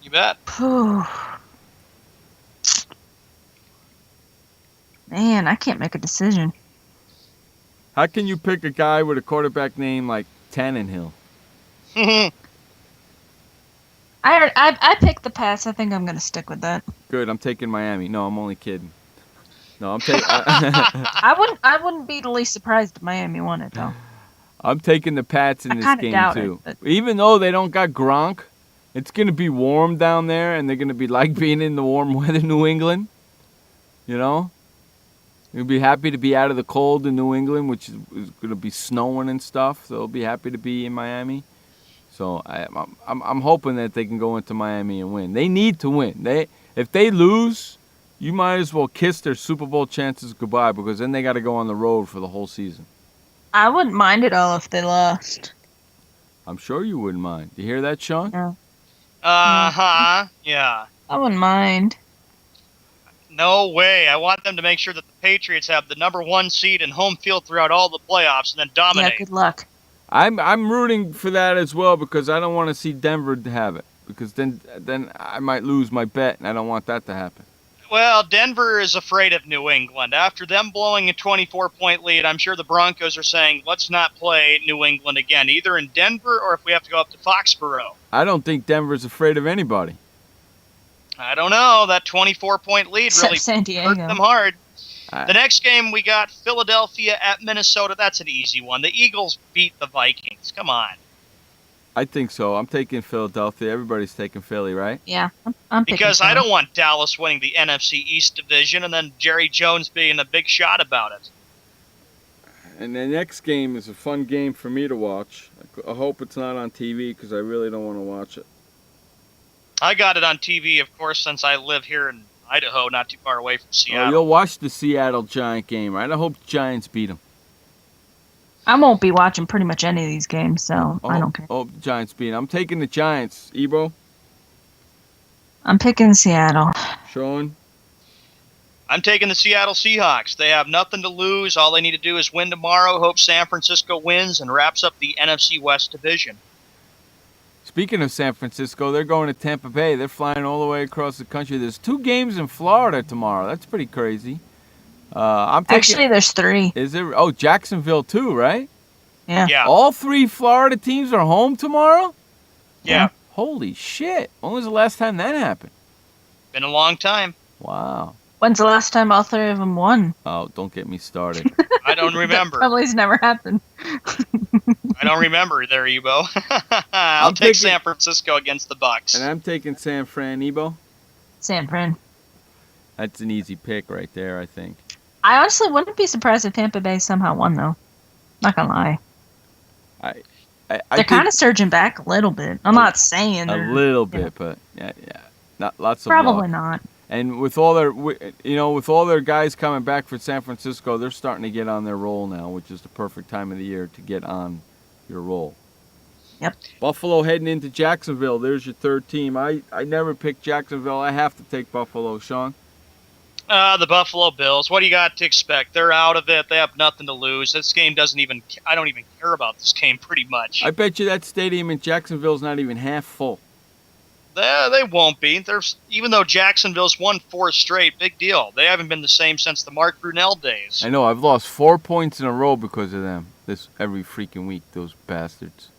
You bet. Man, I can't make a decision. How can you pick a guy with a quarterback name like Tannenhill? I picked the Pats. I think I'm going to stick with that. Good. I'm taking Miami. No, I'm only kidding. No, I'm taking. I wouldn't be the least surprised if Miami won it though. I'm taking the Pats in this game too. Even though they don't got Gronk, it's going to be warm down there, and they're going to be like being in the warm weather, New England. You'll be happy to be out of the cold in New England, which is going to be snowing and stuff. So they'll be happy to be in Miami. So I'm hoping that they can go into Miami and win. They need to win. If they lose, you might as well kiss their Super Bowl chances goodbye because then they got to go on the road for the whole season. I wouldn't mind it all if they lost. I'm sure you wouldn't mind. You hear that, Sean? Yeah. Yeah. I wouldn't mind. No way. I want them to make sure that the Patriots have the number 1 seed and home field throughout all the playoffs and then dominate. Yeah, good luck. I'm rooting for that as well because I don't want to see Denver have it. because then I might lose my bet, and I don't want that to happen. Well, Denver is afraid of New England. After them blowing a 24-point lead, I'm sure the Broncos are saying, let's not play New England again, either in Denver or if we have to go up to Foxborough. I don't think Denver's afraid of anybody. I don't know. That 24-point lead Except really San Diego. hurt them hard. The next game, we got Philadelphia at Minnesota. That's an easy one. The Eagles beat the Vikings. Come on. I think so. I'm taking Philadelphia. Everybody's taking Philly, right? Yeah, I'm picking Because I Philly. don't want Dallas winning the NFC East division and then Jerry Jones being a big shot about it. And the next game is a fun game for me to watch. I hope it's not on TV because I really don't want to watch it. I got it on TV, of course, since I live here in Idaho, not too far away from Oh, Seattle. you'll watch the Seattle Giant game, right? I hope the Giants beat them. I won't be watching pretty much any of these games, so I don't care. Oh, the Giants beat them. I'm taking the Giants. Ebo? I'm picking Seattle. Sean? I'm taking the Seattle Seahawks. They have nothing to lose. All they need to do is win tomorrow, hope San Francisco wins, and wraps up the NFC West division. Speaking of San Francisco, they're going to Tampa Bay. They're flying all the way across the country. There's 2 games in Florida tomorrow. That's pretty crazy. I'm taking, Actually, there's 3. Is there? Oh, Jacksonville too, right? Yeah. All 3 Florida teams are home tomorrow? Yeah. Holy shit. When was the last time that happened? Been a long time. Wow. When's the last time all 3 of them won? Oh, don't get me started. I don't remember. That probably has never happened. I don't remember there, Ebo. I'll take San Francisco against the Bucks. And I'm taking San Fran. Ebo? San Fran. That's an easy pick right there, I think. I honestly wouldn't be surprised if Tampa Bay somehow won, though. Not gonna lie. They're kind of surging back a little bit. I'm not saying they're... A little bit, but yeah. Not lots of Probably luck. not. And with all their guys coming back for San Francisco, they're starting to get on their roll now, which is the perfect time of the year to get on your roll. Yep. Buffalo heading into Jacksonville. There's your third team. I never picked Jacksonville. I have to take Buffalo. Sean? The Buffalo Bills. What do you got to expect? They're out of it. They have nothing to lose. This game I don't even care about this game pretty much. I bet you that stadium in Jacksonville's not even half full. They won't be. Even though Jacksonville's won 4 straight, big deal. They haven't been the same since the Mark Brunell days. I know. I've lost 4 points in a row because of them. Every freaking week, those bastards.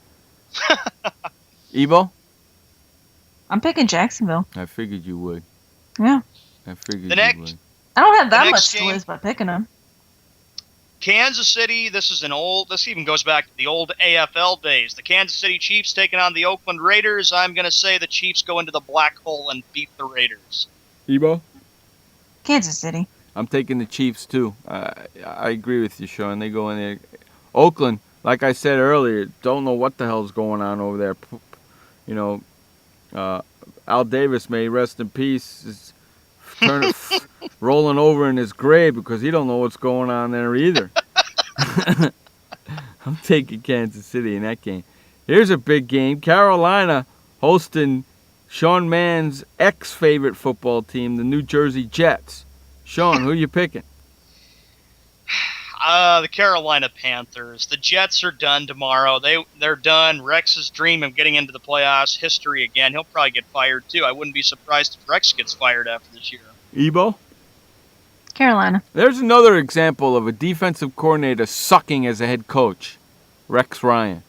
Ebo? I'm picking Jacksonville. I figured you would. Yeah. I figured The you next- would. I don't have that The much next to game- lose by picking them. Kansas City, this even goes back to the old AFL days. The Kansas City Chiefs taking on the Oakland Raiders. I'm going to say the Chiefs go into the black hole and beat the Raiders. Ebo? Kansas City. I'm taking the Chiefs, too. I agree with you, Sean. They go in there. Oakland, like I said earlier, don't know what the hell's going on over there. You know, Al Davis, may he rest in peace, is rolling over in his grave because he don't know what's going on there either. I'm taking Kansas City in that game. Here's a big game. Carolina hosting Sean Mann's ex-favorite football team, the New Jersey Jets. Sean, who you picking? The Carolina Panthers. The Jets are done tomorrow. They're done. Rex's dream of getting into the playoffs, history again. He'll probably get fired, too. I wouldn't be surprised if Rex gets fired after this year. Ebo? Carolina. There's another example of a defensive coordinator sucking as a head coach. Rex Ryan.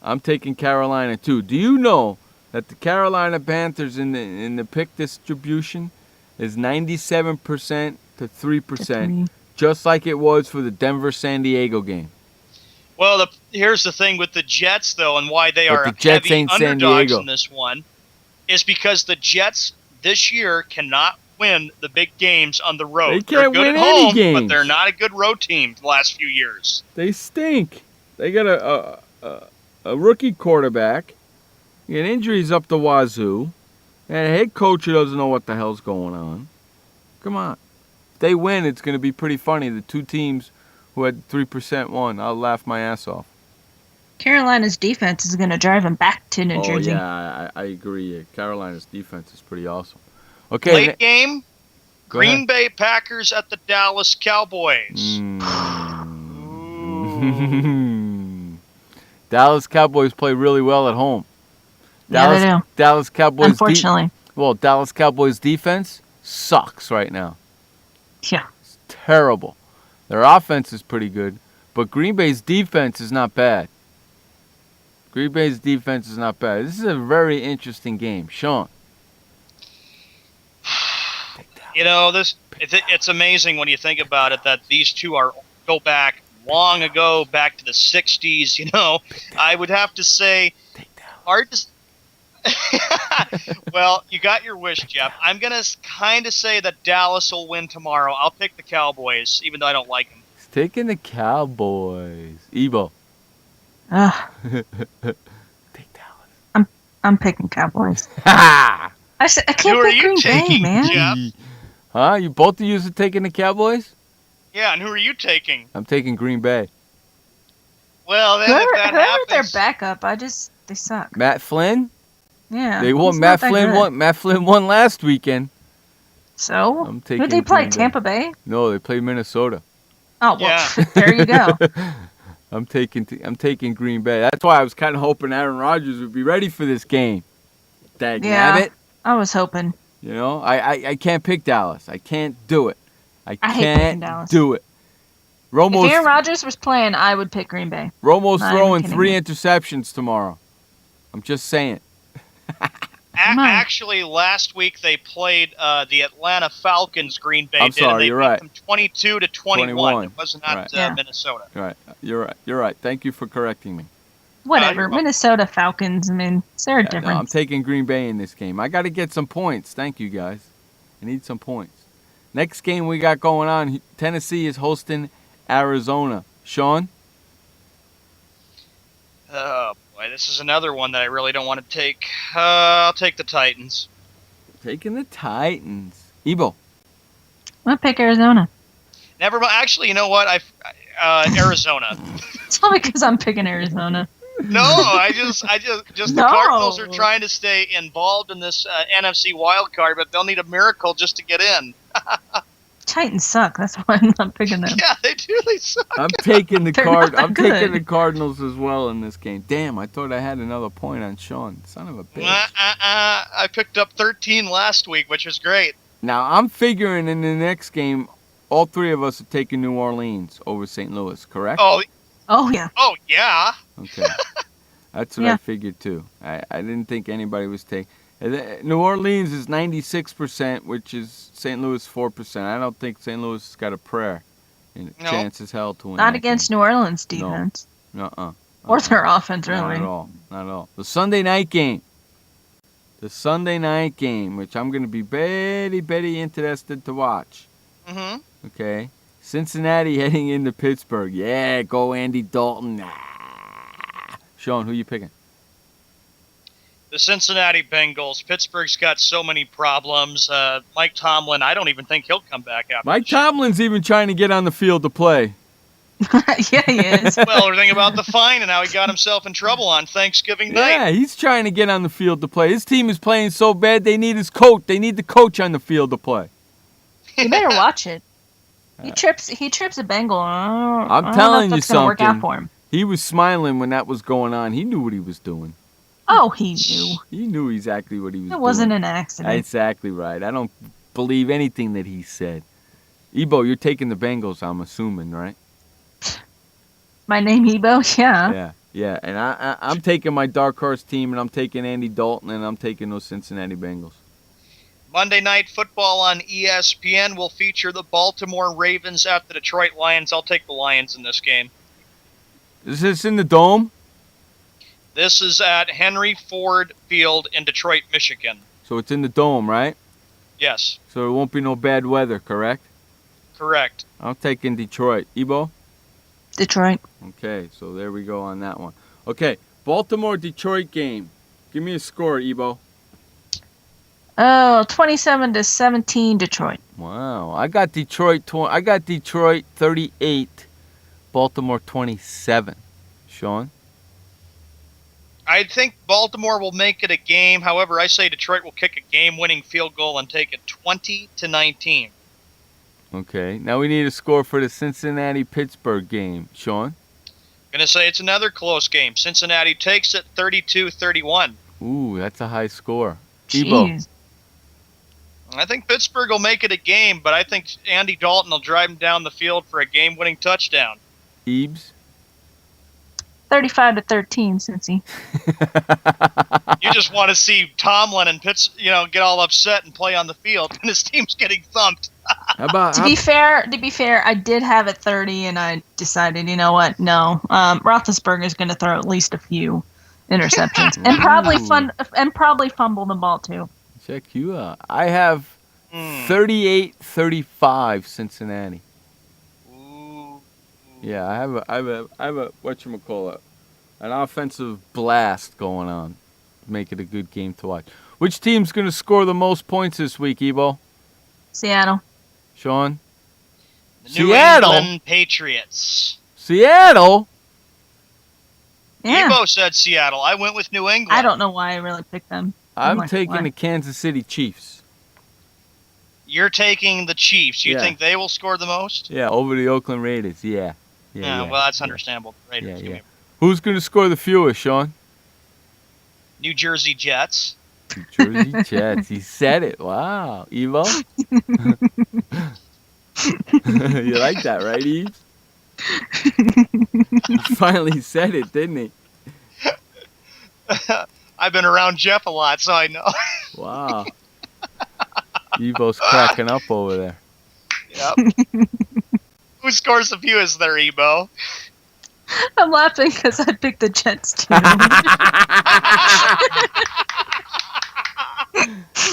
I'm taking Carolina, too. Do you know that the Carolina Panthers in the pick distribution is 97% to 3%, just like it was for the Denver-San Diego game? Well, here's the thing with the Jets, though, and why they are the Jets heavy ain't San underdogs Diego. in this one, is because the Jets this year cannot win the big games on the road. They can't They're good win at home, any games. but they're not a good road team the last few years. They stink. They got a rookie quarterback, you get injuries up the wazoo, and a head coach who doesn't know what the hell's going on. Come on. If they win, it's going to be pretty funny. The 2 teams who had 3% won. I'll laugh my ass off. Carolina's defense is going to drive them back to New Jersey. Yeah, I agree. Carolina's defense is pretty awesome. Okay. Late game, Go Green ahead. Bay Packers at the Dallas Cowboys. Dallas Cowboys play really well at home. Yeah, they do. Dallas Cowboys. Unfortunately. Dallas Cowboys defense sucks right now. Yeah. It's terrible. Their offense is pretty good, but Green Bay's defense is not bad. Green Bay's defense is not bad. This is a very interesting game. Sean. You know, it's amazing when you think about it that these two go back long ago, back to the 60s, you know. I would have to say well, you got your wish, Jeff. I'm going to kind of say that Dallas will win tomorrow. I'll pick the Cowboys, even though I don't like them. He's taking the Cowboys. Evo. Take Dallas. I'm picking Cowboys. I can't pick Green Bay, man. Jeff? Huh? You both of you are taking the Cowboys? Yeah, and who are you taking? I'm taking Green Bay. Well, then if that happens, their backup, they suck. Matt Flynn? Yeah. They won. Matt Flynn won last weekend. So? I'm taking Who'd they play? Green Bay. Tampa Bay? No, they played Minnesota. Oh, well, there you go. I'm taking Green Bay. That's why I was kind of hoping Aaron Rodgers would be ready for this game. Dagnabbit. I was hoping. You know, I can't pick Dallas. I can't do it. I hate can't picking Dallas. do it. If Aaron Rodgers was playing, I would pick Green Bay. Romo's throwing 3 interceptions tomorrow. I'm just saying. Actually, last week they played the Atlanta Falcons. Green Bay did. And they you're right. beat them 22-21. It was not Minnesota. You're right. Thank you for correcting me. Whatever. Minnesota Falcons. I mean, is there a difference? No, I'm taking Green Bay in this game. I got to get some points. Thank you, guys. I need some points. Next game we got going on, Tennessee is hosting Arizona. Sean? Oh, boy. This is another one that I really don't want to take. I'll take the Titans. Taking the Titans. Ebo? I'm going to pick Arizona. Never mind. Actually, you know what? Arizona. It's all because I'm picking Arizona. No, the Cardinals are trying to stay involved in this NFC wild card, but they'll need a miracle just to get in. Titans suck. That's why I'm not picking them. Yeah, they do. They suck. I'm taking the taking the Cardinals as well in this game. Damn, I thought I had another point on Sean. Son of a bitch. I picked up 13 last week, which was great. Now, I'm figuring in the next game, all three of us are taking New Orleans over St. Louis, correct? Oh, yeah. Oh, yeah. Okay. That's what I figured, too. I didn't think anybody was taking... New Orleans is 96%, which is St. Louis 4%. I don't think St. Louis has got a prayer. And chance is hell to win. Not against New Orleans defense. No. Or their offense, really. Not at all. The Sunday night game. Which I'm going to be very interested to watch. Mm-hmm. Okay. Cincinnati heading into Pittsburgh. Yeah, go Andy Dalton. Sean, who you picking? The Cincinnati Bengals. Pittsburgh's got so many problems. Mike Tomlin, I don't even think he'll come back after Mike Tomlin's even trying to get on the field to play. Yeah, he is. Well, we're thinking about the fine and how he got himself in trouble on Thanksgiving night. Yeah, he's trying to get on the field to play. His team is playing so bad they need his coach. They need the coach on the field to play. You better watch it. He trips a Bengal. I'm telling you something. Work out for him. He was smiling when that was going on. He knew what he was doing. Oh, he knew. He knew exactly what he was doing. It wasn't an accident. Exactly right. I don't believe anything that he said. Ebo, you're taking the Bengals, I'm assuming, right? My name Ebo? Yeah. Yeah. And I'm taking my dark horse team, and I'm taking Andy Dalton, and I'm taking those Cincinnati Bengals. Monday Night Football on ESPN will feature the Baltimore Ravens at the Detroit Lions. I'll take the Lions in this game. Is this in the Dome? This is at Henry Ford Field in Detroit, Michigan. So it's in the Dome, right? Yes. So it won't be no bad weather, correct? Correct. I'm taking Detroit. Ebo? Detroit. Okay, so there we go on that one. Okay, Baltimore-Detroit game. Give me a score, Ebo. Oh, 27-17 Detroit. Wow. I got Detroit 38, Baltimore 27. Sean? I think Baltimore will make it a game. However, I say Detroit will kick a game-winning field goal and take it 20-19. Okay. Now we need a score for the Cincinnati-Pittsburgh game. Sean? Going to say it's another close game. Cincinnati takes it 32-31. Ooh, that's a high score. Ebo. I think Pittsburgh will make it a game, but I think Andy Dalton will drive him down the field for a game-winning touchdown. Ebes? 35-13, Cincy. You just want to see Tomlin and get all upset and play on the field, and his team's getting thumped. To be fair, I did have it 30, and I decided, you know what? No, Roethlisberger is going to throw at least a few interceptions, and probably fumble the ball too. Check you out. I have 38-35 Cincinnati. Yeah, I have a whatchamacallit, an offensive blast going on. Make it a good game to watch. Which team's going to score the most points this week, Ebo? Seattle. Sean? The New England Patriots. Seattle? Yeah. Ebo said Seattle. I went with New England. I don't know why I really picked them. I'm taking the Kansas City Chiefs. You're taking the Chiefs. You think they will score the most? Yeah, over the Oakland Raiders. Yeah. Well, that's understandable. Raiders. Yeah. Who's going to score the fewest, Sean? New Jersey Jets. New Jersey Jets. He said it. Wow. Evo? You like that, right, Eve? He finally said it, didn't he? I've been around Jeff a lot, so I know. Wow. Evo's cracking up over there. Yep. Who scores the fewest there, Ebo? I'm laughing because I picked the Jets too.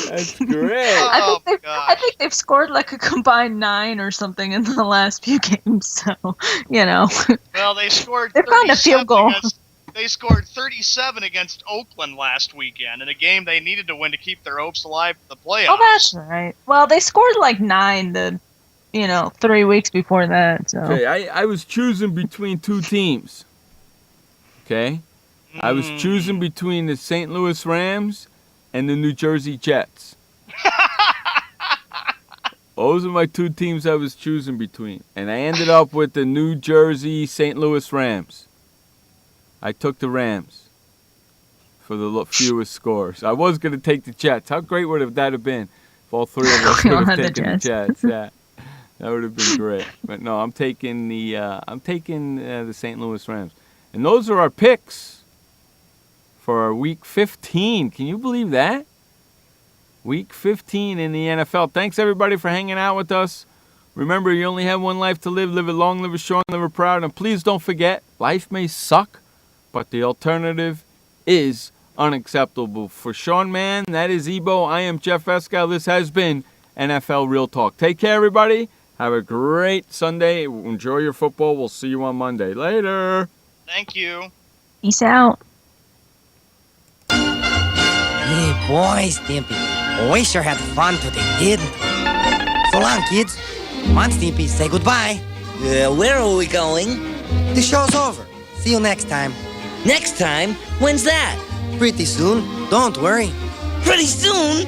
That's great. I think they've scored like a combined 9 or something in the last few games. So, Well, they scored. They found a field goal. They scored 37 against Oakland last weekend in a game they needed to win to keep their hopes alive for the playoffs. Oh, that's right. Well, they scored like 9 the 3 weeks before that. So. Okay, I was choosing between two teams. Okay? I was choosing between the St. Louis Rams and the New Jersey Jets. Those are my two teams I was choosing between. And I ended up with the New Jersey St. Louis Rams. I took the Rams for the fewest scores. I was going to take the Jets. How great would that have been if all three of us would have taken the Jets? Yeah, that would have been great. But no, I'm taking the St. Louis Rams. And those are our picks for our Week 15. Can you believe that? Week 15 in the NFL. Thanks, everybody, for hanging out with us. Remember, you only have one life to live. Live it long, live it strong, live it proud. And please don't forget, life may suck, but the alternative is unacceptable. For Sean Mann, that is Ebo. I am Jeff Escal. This has been NFL Real Talk. Take care, everybody. Have a great Sunday. Enjoy your football. We'll see you on Monday. Later. Thank you. Peace out. Hey, boys, Stimpy. We sure had fun today, didn't we? So long, kids. Come on, Stimpy, say goodbye. Where are we going? The show's over. See you next time. Next time? When's that? Pretty soon. Don't worry. Pretty soon?